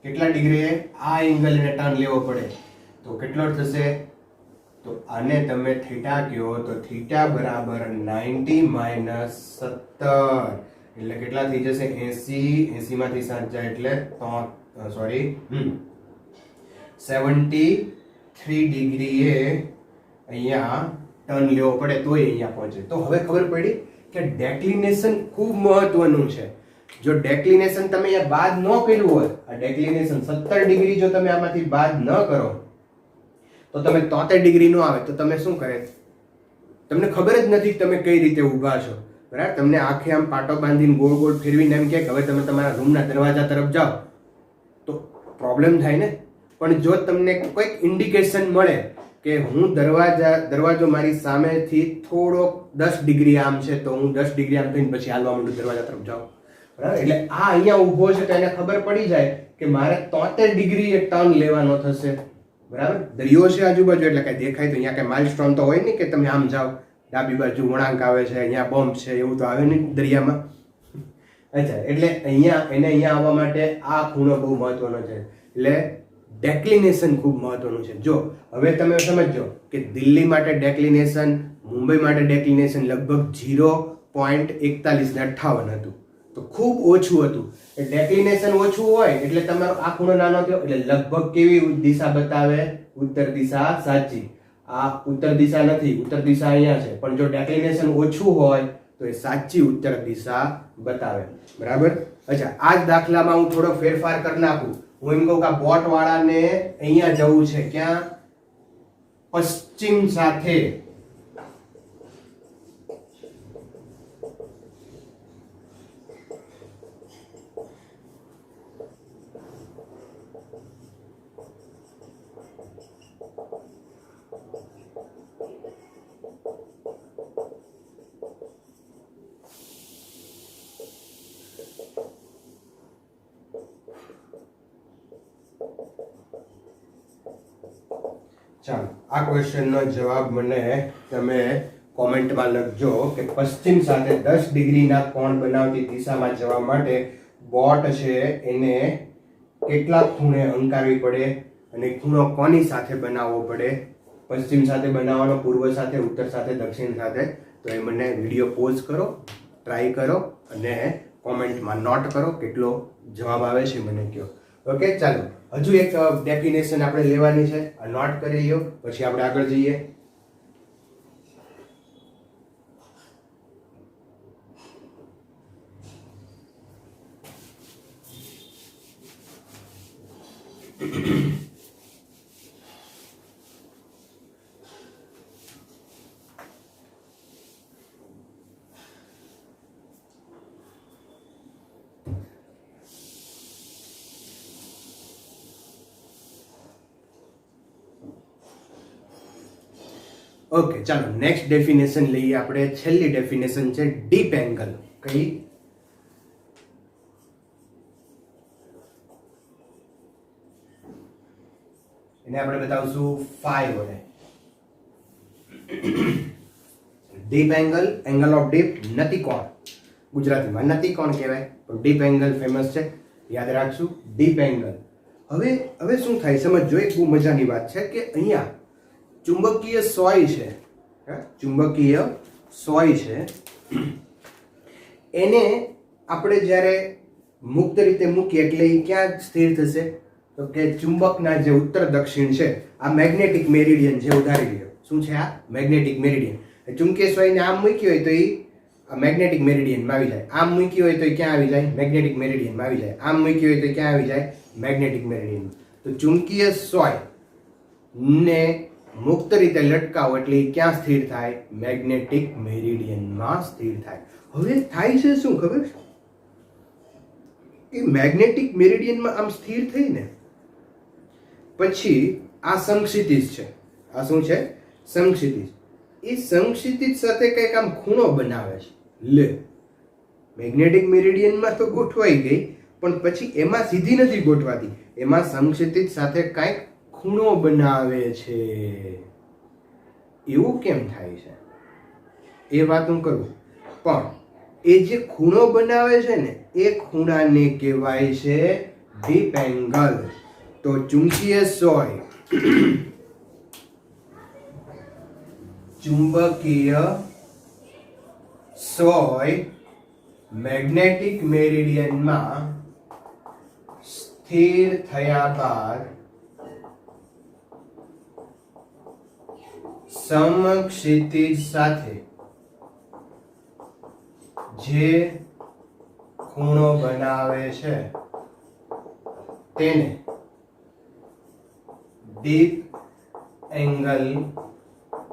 કેટલા ડિગ્રીએ આ એંગલ એને ટર્ન લેવો પડે, તો કેટલો થશે? તો આને તમે થીટા કહો તો થીટા બરાબર 90 માઇનસ 17 એટલે કેટલા થઈ જશે? 80. 80 માંથી 7 જાય એટલે 73 ડિગ્રીએ અહીંયા ટર્ન લેવો પડે તો અહીંયા પહોંચે. તો હવે ખબર પડી કે ડેક્લિનેશન ખૂબ મહત્વનું છે. જો ડેક્લિનેશન તમે અહીંયા બાદ ન કર્યું હોત, આ ડેક્લિનેશન 70 ડિગ્રી જો તમે આમાંથી બાદ ન કરો તો તમે 73 ડિગ્રી નો આવે તો તમે શું કરે? તમને ખબર જ નથી તમે કઈ રીતે ઊભા છો. બરાબર? તમને આખે આમ પાટો બાંધીને ગોળ ગોળ ફેરવીને એમ કે હવે તમે તમારા રૂમના દરવાજા તરફ જાઓ તો પ્રોબ્લેમ થાય ને. પણ જો તમને કોઈક ઇન્ડિકેશન મળે કે હું દરવાજો મારી સામેથી થોડો 10 ડિગ્રી આમ છે તો હું 10 ડિગ્રી આમ થઈને પછી હાલવા માંડું દરવાજા તરફ જાઉં. બરાબર? એટલે આ અહીંયા ઊભો છે તો એને ખબર પડી જાય કે મારે 73 ડિગ્રી એ ટર્ન લેવાનો થશે. બરાબર? દરિયો છે આજુબાજુ એટલે કઈ દેખાય તો અહીંયા કઈ માઇલસ્ટોન તો હોય નહીં કે તમે આમ જાઓ ડાબી બાજુ વળાંક આવે છે, અહીંયા બોમ્બ છે, એવું તો આવે નહીં દરિયામાં. અચ્છા, એટલે અહીંયા આવવા માટે આ ખૂણો બહુ મહત્વનો છે. એટલે ડેક્લિનેશન ખૂબ મહત્વનું છે. જો હવે તમે સમજો કે દિલ્હી માટે ડેક્લિનેશન, મુંબઈ માટે ડેક્લિનેશન લગભગ 0.4158 હતું, તો ખૂબ ઓછું હતું. ડેક્લિનેશન ઓછું હોય એટલે તમારો આ ખૂણો નાનો થયો એટલે લગભગ કેવી દિશા બતાવે? ઉત્તર દિશા સાચી. આ ઉત્તર દિશા નથી, ઉત્તર દિશા અહીંયા છે, પણ જો ડેક્લિનેશન ઓછું હોય તો એ સાચી ઉત્તર દિશા બતાવે. બરાબર? અચ્છા, આ જ દાખલામાં હું થોડો ફેરફાર કરી નાખું. હું એમ કહું કે આ બોટ વાળાને અહીંયા જવું છે, ક્યાં? પશ્ચિમ સાથે. ચાલો, આ ક્વેશ્ચનનો જવાબ મને તમે કોમેન્ટમાં લખજો કે પશ્ચિમ સાથે 10 ડિગ્રીના કોણ બનાવતી દિશામાં જવા માટે બોટ છે એને કેટલા ખૂણે અંકારવી પડે અને ખૂણો કોની સાથે બનાવવો પડે? પશ્ચિમ સાથે બનાવવાનો, પૂર્વ સાથે, ઉત્તર સાથે, દક્ષિણ સાથે. તો એ મને વિડીયો પોઝ કરો, ટ્રાય કરો અને કોમેન્ટમાં નોટ કરો કેટલો જવાબ આવે છે મને કહો. ઓકે, ચાલો હજુ એક ડેફિનેશન આપણે લેવાની છે, આ નોટ કરી લ્યો પછી આપણે આગળ જઈએ. ઓકે, ચાલો નેક્સ્ટ ડેફિનેશન લઈએ આપણે. છેલ્લી ડેફિનેશન છે ડીપ એંગલ. કઈ? એને આપણે બતાવશું ફાઈ વડે. Dip angle, angle of dip, નતિકોણ. ગુજરાતીમાં નતિકોણ કહેવાય, પણ ડીપ એંગલ ફેમસ છે, યાદ રાખશું ડીપ એંગલ. હવે શું થાય સમજો. એક બહુ મજાની વાત છે કે અહીંયા ચુંબકીય સોય છે, ચુંબકીય સોય છે, એને આપણે જ્યારે મુક્ત રીતે મૂકીએ એટલે એ ક્યાં સ્થિર થશે? તો કે ચુંબકના જે ઉત્તર દક્ષિણ છે, આ મેગ્નેટિક મેરિડિયન જે ઉધારી લ્યો. શું છે આ? Magnetic meridian. ચુંબકીય સોયને આમ મૂકી હોય તો એ મેગ્નેટિક મેરિડિયનમાં આવી જાય. આમ મૂકી હોય તો ક્યાં આવી જાય? મેગ્નેટિક મેરિડિયનમાં આવી જાય. આમ મૂકી હોય તો ક્યાં આવી જાય? મેગ્નેટિક મેરિડિયનમાં. તો ચુંબકીય સોય ને મુક્ત રીતે લટકાવો એટલે ક્યાં સ્થિર થાય? મેગ્નેટિક મેરિડિયનમાં સ્થિર થાય. હવે થાય છે શું ખબર? એ મેગ્નેટિક મેરિડિયનમાં આમ સ્થિર થઈ ને પછી આ સમક્ષિતિજ છે. આ શું છે? સમક્ષિતિજ. એ સમક્ષિતિજ સાથે કંઈક આમ ખૂણો બનાવે છે. લે, મેગ્નેટિક મેરિડિયનમાં તો ગોઠવાઈ ગઈ, પણ પછી એમાં સીધી નથી ગોઠવાતી, એમાં સમક્ષિતિજ સાથે કંઈક ખૂણો બનાવે છે. એવું કેમ થાય છે એ વાત હું કરું. પણ એ જે ખૂણો બનાવે છે ને એ ખૂણાને કહેવાય છે ડીપ એંગલ. તો ચુંબકીય સોય મેગ્નેટિક મેરિડિયનમાં સ્થિર થયા બાદ સમક્ષિતિજ સાથે જે ખૂણો બનાવે છે તેને ડીપ એંગલ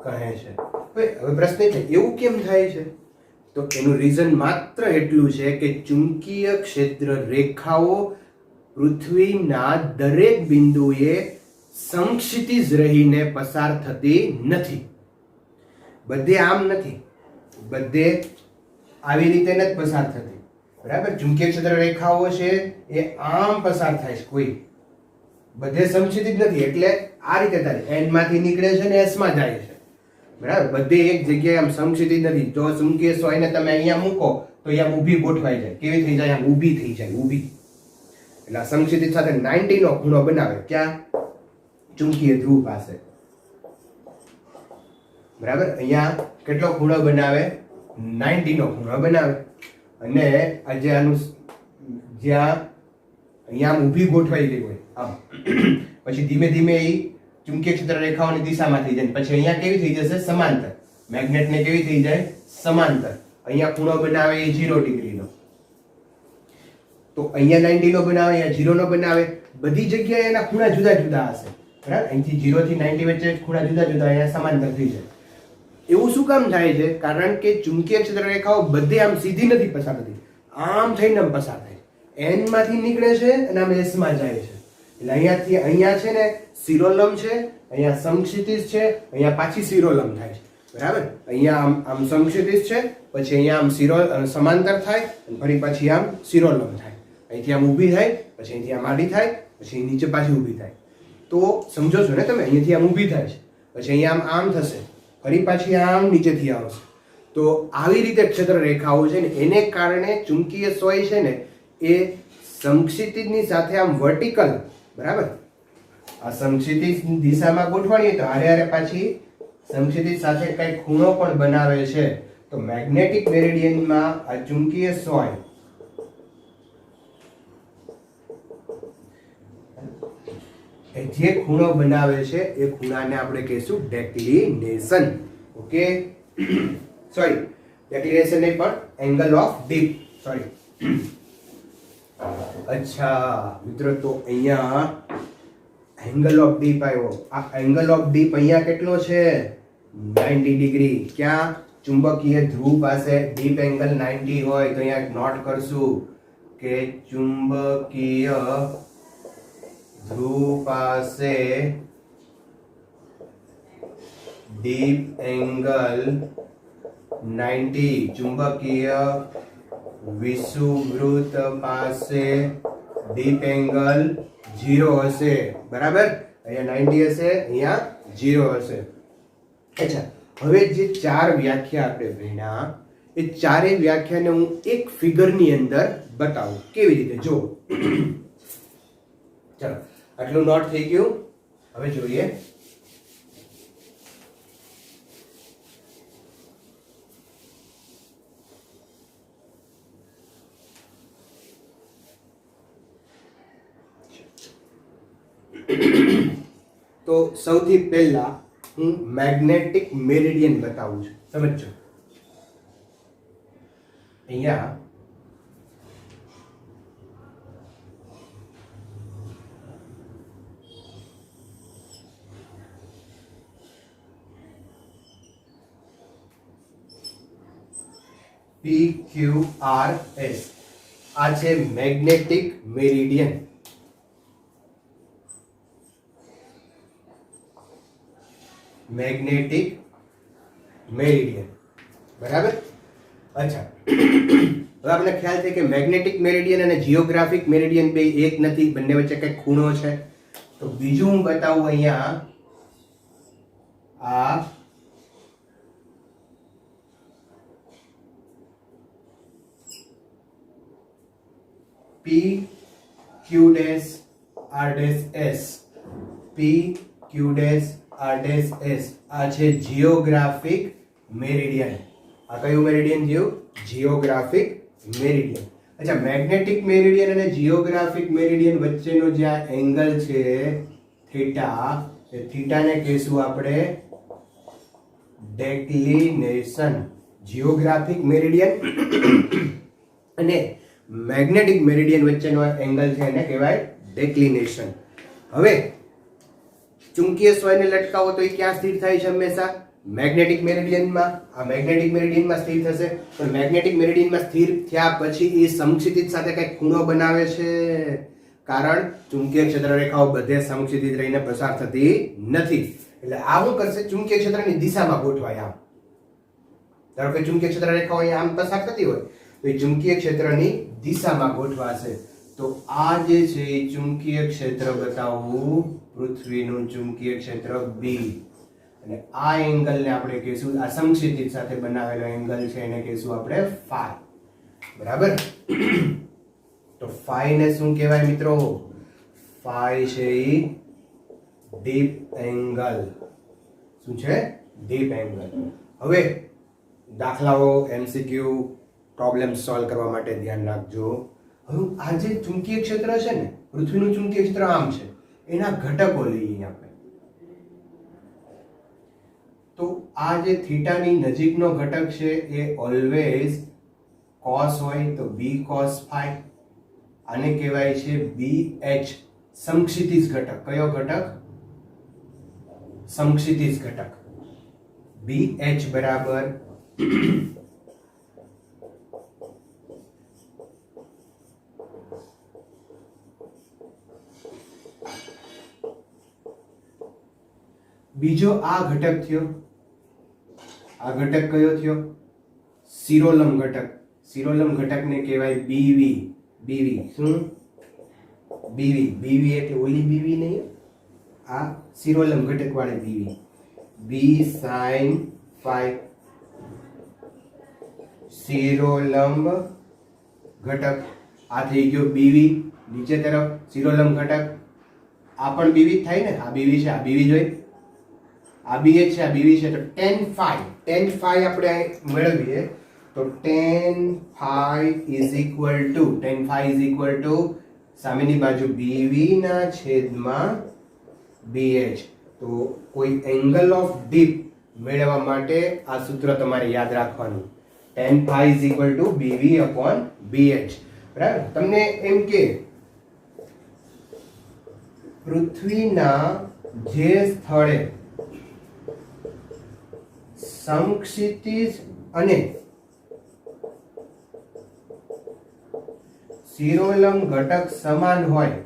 કહે છે. હવે પ્રશ્ન છે એવું કેમ થાય છે? તો એનું રીઝન માત્ર એટલું છે કે ચુંબકીય ક્ષેત્ર રેખાઓ પૃથ્વીના દરેક બિંદુએ સમક્ષિતિજ રહીને પસાર થતી નથી. બધે આમ નથી, બધે આવી રીતે નથી પસાર થતી. બરાબર? ચુંબકીય ક્ષેત્ર રેખાઓ છે એ આમ પસાર થાય છે, કોઈ બધે સમક્ષિતિજ નથી. એટલે આ રીતે થાય, એન માંથી નીકળે છે ને એસ માં જાય છે. બરાબર? બધે એક જગ્યાએ આમ સમક્ષિતિજ નથી. જો ચુંબકીય સોયને તમે અહીંયા મૂકો તો અહીંયા ઊભી ગોઠવાઈ જાય. કેવી થઈ જાય? આમ ઊભી થઈ જાય, ઊભી. એટલે આ સમક્ષિતિજ સાથે 90 નો ખૂણો બનાવે. ક્યાં? ચુંબકીય ધ્રુવ પાસે. બરાબર? અહીંયા કેટલો ખૂણો બનાવે? 90 નો ખૂણો બનાવે. અને આજે આનું જ્યાં અહીંયા આમ ઊભી ગોઠવાઈ ગઈ હોય આમ, પછી ધીમે ધીમે એ ચુંબકીય ક્ષેત્ર રેખાઓની દિશામાં થઈ જાય. પછી અહીંયા કેવી થઈ જશે? સમાંતર. મેગ્નેટને કેવી થઈ જાય? સમાંતર. અહીંયા ખૂણો બનાવે એ 0 ડિગ્રીનો, તો અહીંયા 90 નો બનાવે, અહીંયા 0 નો બનાવે. બધી જગ્યાએ એના ખૂણા જુદા જુદા હશે. બરાબર? અહીંથી 0 થી 90 વચ્ચે ખૂણા જુદા જુદા, અહીંયા સમાંતર થઈ જાય. એવું શું કામ થાય છે? કારણ કે ચુંબકીય ક્ષેત્ર રેખાઓ બધે આમ સીધી નથી પસાર થતી, આમ થઈને આમ પસાર થાય. એન માંથી નીકળે છે અને આમ એસ માં જાય છે. એટલે અહીંયાથી અહીંયા છે ને શિરોલંબ છે, અહીંયા સમક્ષિતિજ છે, અહીંયા પાછી શિરોલંબ થાય છે. બરાબર? અહીંયા આમ સમક્ષિતિજ છે, પછી અહીંયા આમ સમાંતર થાય, અને ફરી પાછી આમ શિરોલંબ થાય. અહીંથી આમ ઊભી થાય, પછી અહીંથી આમ આડી થાય, પછી નીચે પાછી ઊભી થાય. તો સમજો છો ને તમે? અહીંયાથી આમ ઊભી થાય છે, પછી અહીંયા આમ થશે, ફરી પાછી આમ નીચેથી આવશે. તો આવી રીતે ક્ષેત્ર રેખાઓ છે ને એને કારણે ચુંબકીય સોય છે ને એ સમક્ષિતિજની સાથે આમ વર્ટિકલ, બરાબર, આ સમક્ષિતિજ દિશામાં ગોઠવાણીએ તો હારે હારે પાછી સમક્ષિતિજ સાથે કઈ ખૂણો પણ બનાવે છે. તો મેગ્નેટિક મેરિડિયનમાં આ ચુંબકીય સોય જે ખૂણો બનાવે છે એ ખૂણાને આપણે કહીશું ડેક્લિનેશન. ઓકે, સોરી, ડેક્લિનેશન નહીં પણ એંગલ ઓફ ડીપ. સોરી. અચ્છા મિત્રો, તો અહીંયા એંગલ ઓફ ડીપ આવ્યો. આ એંગલ ઓફ ડીપ અહીંયા કેટલો છે? 90 ડિગ્રી. ક્યાં? ચુંબકીય ધ્રુવ પાસે ડીપ એંગલ 90 હોય તો અહીંયા નોટ કરશું કે ચુંબકીય ધ્રુવ પાસે ડીપ એંગલ 90, ચુંબકીય વિષુવવૃત્ત પાસે ડીપ એંગલ 0 હશે. બરાબર? અહીંયા 90 હશે, અહીંયા 0 હશે. અચ્છા, હવે જે 4 વ્યાખ્યા આપણે ભણ્યા એ ચારેય વ્યાખ્યાને હું એક ફિગરની અંદર બતાવું. કેવી રીતે? જો ચાલો, આટલું નોટ થઈ ગયું. હવે જોઈએ. તો સૌથી પહેલા હું મેગ્નેટિક મેરિડિયન બતાવું છું. સમજો, અહીંયા PQRS આ છે મેગ્નેટિક મેરિડિયન. મેગ્નેટિક મેરિડિયન બરાબર. અચ્છા, હવે આપણે ખ્યાલ છે કે મેગ્નેટિક મેરિડિયન અને જીઓગ્રાફિક મેરિડિયન બે એક નથી, બંને વચ્ચે કંઈક ખૂણો છે. તો બીજું હું બતાવું અહીંયા, આ PQ'RS, PQ'RS આ છે જીઓગ્રાફિક મેરિડિયન. આ કયું મેરિડિયન થયું? Geographic meridian. અચ્છા, મેગ્નેટિક મેરિડિયન અને જીઓગ્રાફિક મેરિડિયન વચ્ચેનો જે આ એંગલ છે થીટા, એ થીટાને કહીશું આપણે ડેક્લિનેશન. જીઓગ્રાફિક મેરિડિયન અને મેગ્નેટિક મેરિડિયન વચ્ચેનો એંગલ છે એને કહેવાય ડેક્લિનેશન. હવે ચુંબકીય સ્વયને લટકાવો તો એ ક્યાં સ્થિર થાય છે? હંમેશા મેગ્નેટિક મેરિડિયનમાં. આ મેગ્નેટિક મેરિડિયનમાં સ્થિર થશે. પણ મેગ્નેટિક મેરિડિયનમાં સ્થિર થયા પછી એ સમક્ષિતિજ સાથે કંઈક ખૂણો બનાવે છે, કારણ ચુંબકીય ક્ષેત્ર રેખાઓ બધે સમક્ષિતિજ રહીને પસાર થતી નથી. એટલે આ શું કરશે? ચુંબકીય ક્ષેત્રની દિશામાં ગોઠવાય. આમ ધારો કે ચુંબકીય ક્ષેત્ર રેખાઓ અહીંયા આમ પસાર થતી હોય તો એ ચુંબકીય ક્ષેત્રની દિશામાં ગોઠવાશે. તો આ જે છે એ ચુંબકીય ક્ષેત્ર બતાવવું, પૃથ્વીનું ચુંબકીય ક્ષેત્ર B, અને આ એંગલને આપણે કહીશું, આ સમક્ષિતિજ સાથે બનાવેલો એંગલ છે એને કહીશું આપણે ફાઈ. બરાબર. તો ફાઈ ને શું કહેવાય મિત્રો? ફાઈ છે એ ડીપ એંગલ. શું છે? Deep angle. હવે દાખલાઓ, MCQ પ્રોબ્લેમ સોલ્વ કરવા માટે ધ્યાન રાખજો. હવે આ જે ચુંબકીય ક્ષેત્ર છે ને, પૃથ્વીનું ચુંબકીય ક્ષેત્ર આમ છે, એના ઘટકો લઈએ આપણે. તો આ જે થીટાની નજીકનો ઘટક છે એ ઓલવેઝ cos હોય, તો B cos phi. આને કહેવાય છે BH, સમક્ષિતિજ ઘટક. કયો ઘટક? સમક્ષિતિજ ઘટક. BH બરાબર બીજો આ ઘટક થયો. આ ઘટક કયો થયો? શિરોલંબ ઘટક. શિરોલંબ ઘટકને કહેવાય BV. BV શું? BV. BV એટલે ઓલી BV નહીં, આ શિરોલંબ ઘટક વાળી BV. B sin phi. શિરોલંબ ઘટક. આ થઈ ગયો BV. નીચે તરફ શિરોલંબ ઘટક. આ પણ BV જ થાય ને? આ BV છે, આ BV જોઈ, આ BH છે, આ BV છે. તો tan phi આપણે મેળવીએ તો tan phi is equal to સામેની બાજુ BV ના છેદમાં BH. તો કોઈ એંગલ ઓફ ડીપ મેળવવા માટે આ સૂત્ર તમારે યાદ રાખવાનું. tan phi is equal to BV upon BH. બરાબર. તમને એમ કે પૃથ્વીના જે સ્થળે સમક્ષિતિજ અને શિરોલંબ ઘટક સમાન હોય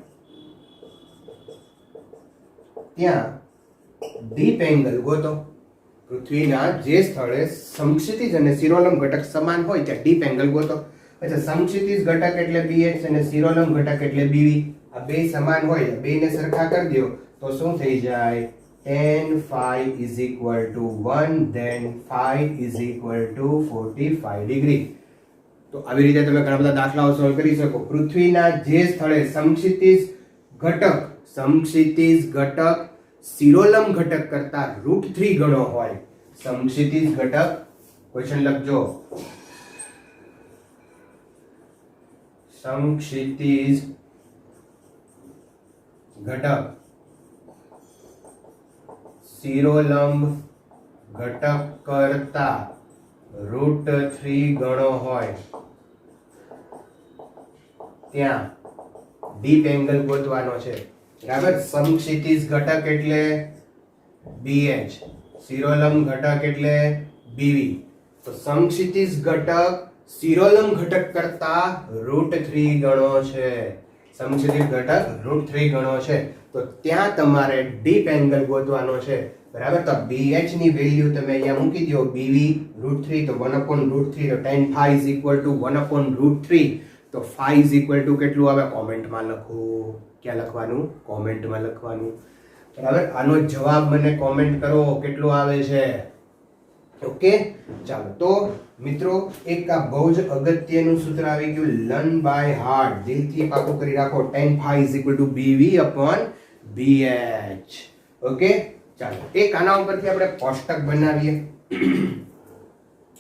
ત્યાં ડીપ એંગલ ગોતો. પૃથ્વીના જે સ્થળે સમક્ષિતિજ અને શિરોલંબ ઘટક સમાન હોય ત્યાં ડીપ એંગલ ગોતો. અચ્છા, સમક્ષિતિજ ઘટક એટલે BH અને શિરોલંબ ઘટક એટલે BV. આ બે સમાન હોય, બેને સરખા કરી દો તો શું થઈ જાય? tan phi is equal to 1, then phi is equal to 45 degree. તો આવી રીતે તમે ઘણા બધા દાખલાઓ સોલ્વ કરી શકો. પૃથ્વીના જે સ્થળે સમક્ષિતિજ ઘટક શિરોલંબ ઘટક કરતા √3 ગણો હોય. સમક્ષિતિજ ઘટક, ક્વેશ્ચન લખજો, સમક્ષિતિજ ઘટક શિરોલંબ ઘટક કરતા √3 ગણો હોય ત્યાં ડીપ એંગલ ગોતવાનો છે. બરાબર. સમક્ષિતિજ ઘટક એટલે BH, શિરોલંબ ઘટક એટલે BV. તો સમક્ષિતિજ ઘટક સિરોલમ ઘટક કરતા √3 ગણો છે, સમછેદી ઘટક √3 ગણો છે, તો ત્યાં તમારે ડીપ એંગલ ગોતવાનો છે, બરાબર. તો BH ની વેલ્યુ તમે અહીંયા મૂકી દો, BV √3, તો 1/√3, તો tan phi is equal to 1/√3. તો phi is equal to કેટલું આવે કોમેન્ટમાં લખો. ક્યાં લખવાનું? કોમેન્ટમાં લખવાનું, બરાબર. આનો જવાબ મને કોમેન્ટ કરો કેટલું આવે છે. ઓકે, ચાલો. તો મિત્રો એક આ બહુ જ અગત્યનું સૂત્ર આવી ગયું, લર્ન બાય હાર્ટ, દિલથી પાકું કરી રાખો. tan phi is equal to BV/BH. Okay, ચાલો. એક આના ઉપરથી આપણે કોષ્ટક બનાવીએ.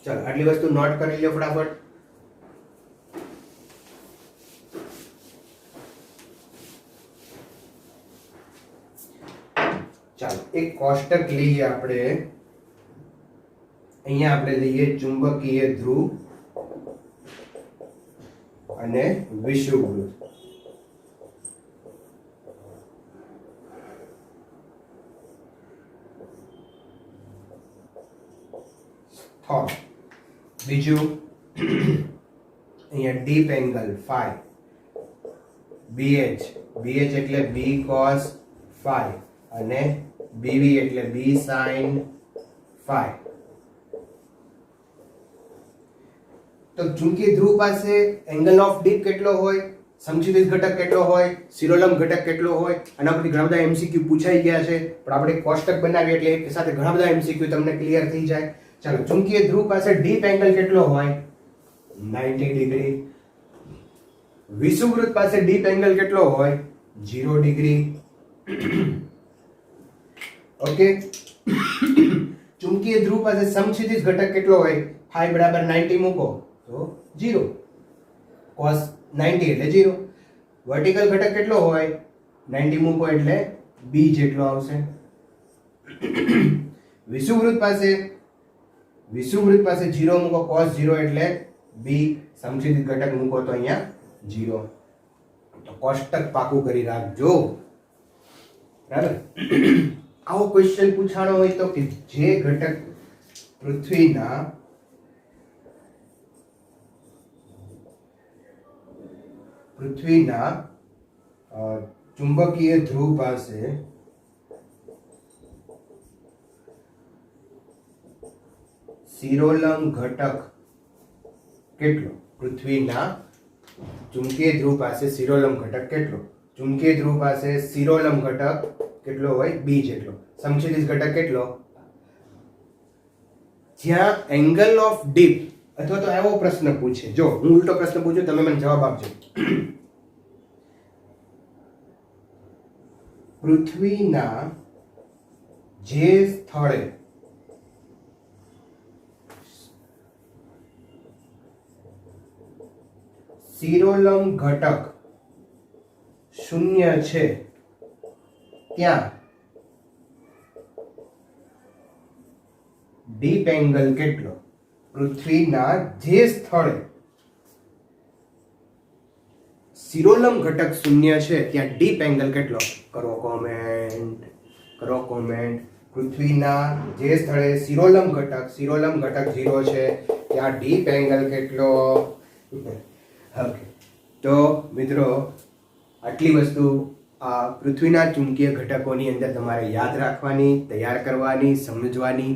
ચાલો, આટલી વસ્તુ નોટ કરી લો ફટાફટ. ચાલો, એક કોષ્ટક લઈએ આપણે. અહીંયા આપણે લઈએ ચુંબકીય ધ્રુવ અને વિષુવવૃત્ત. બીજું અહીંયા ડીપ એંગલ phi, BH એટલે B cos phi અને BV એટલે B sin phi. તો ચુંબકીય ધ્રુવ પાસે એંગલ ઓફ ડીપ કેટલો હોય, સમછેદિત ઘટક કેટલો હોય, સિરોલમ ઘટક કેટલો હોય, આના પરથી ઘણા બધા MCQ પૂછાઈ ગયા છે, પણ આપણે કોષ્ટક બનાવીએ એટલે એક સાથે ઘણા બધા MCQ તમને ક્લિયર થઈ જાય. ચાલો, ચુંબકીય ધ્રુવ પાસે ડીપ એંગલ કેટલો હોય? 90 ડિગ્રી. વિષુવવૃત્ત પાસે ડીપ એંગલ કેટલો હોય? 0 ડિગ્રી. ઓકે. ચુંબકીય ધ્રુવ પાસે સમછેદિત ઘટક કેટલો હોય? phi બરાબર 90 મૂકો તો 0, cos 90 એટલે 0. વર્ટિકલ ઘટક કેટલો હોય? 90 મૂકો એટલે b જેટલો આવશે. વિષુવવૃત્ત પાસે 0 મૂકો, cos 0 એટલે b, સમછેદિત ઘટક મૂકો તો અહીંયા 0. તો કોષ્ટક પાકું કરી રાખજો, બરાબર. આવો ક્વેશ્ચન પૂછાણો હોય તો કે જે ઘટક પૃથ્વીના ચુંબકીય ધ્રુવ પાસે સિરોલમ ઘટક કેટલો, પૃથ્વીના ચુંબકીય ધ્રુવ પાસે સિરોલમ ઘટક કેટલો, ચુંબકીય ધ્રુવ પાસે સિરોલમ ઘટક કેટલો હોય? b જેટલો. સમછેદિત ઘટક કેટલો? જ્યાં એંગલ ઓફ ડીપ, અથવા તો એવો પ્રશ્ન પૂછે, જો હું ઉલટો પ્રશ્ન પૂછું, તમે મને જવાબ આપજો. પૃથ્વીના જે સ્થળે સિરોલમ ઘટક 0 છે ત્યાં ડીપ એંગલ કેટલો? પૃથ્વીના જે સ્થળે સિરોલમ ઘટક 0 છે ત્યાં ડીપ એંગલ કેટલો? કરો કોમેન્ટ. પૃથ્વીના જે સ્થળે સિરોલમ ઘટક 0 છે ત્યાં ડીપ એંગલ કેટલો? ઓકે, તો મિત્રો આટલી વસ્તુ આ પૃથ્વીના ચુંબકીય ઘટકોની અંદર તમારે યાદ રાખવાની, તૈયાર કરવાની, સમજવાની.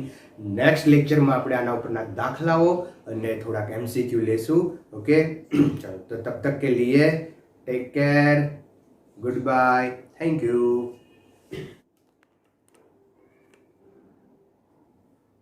નેક્સ્ટ લેક્ચરમાં આપણે આના ઉપરના દાખલાઓ અને થોડાક MCQ લેશું. ઓકે, ચાલો, તો તબ તક કે લીએ take care, goodbye, thank you.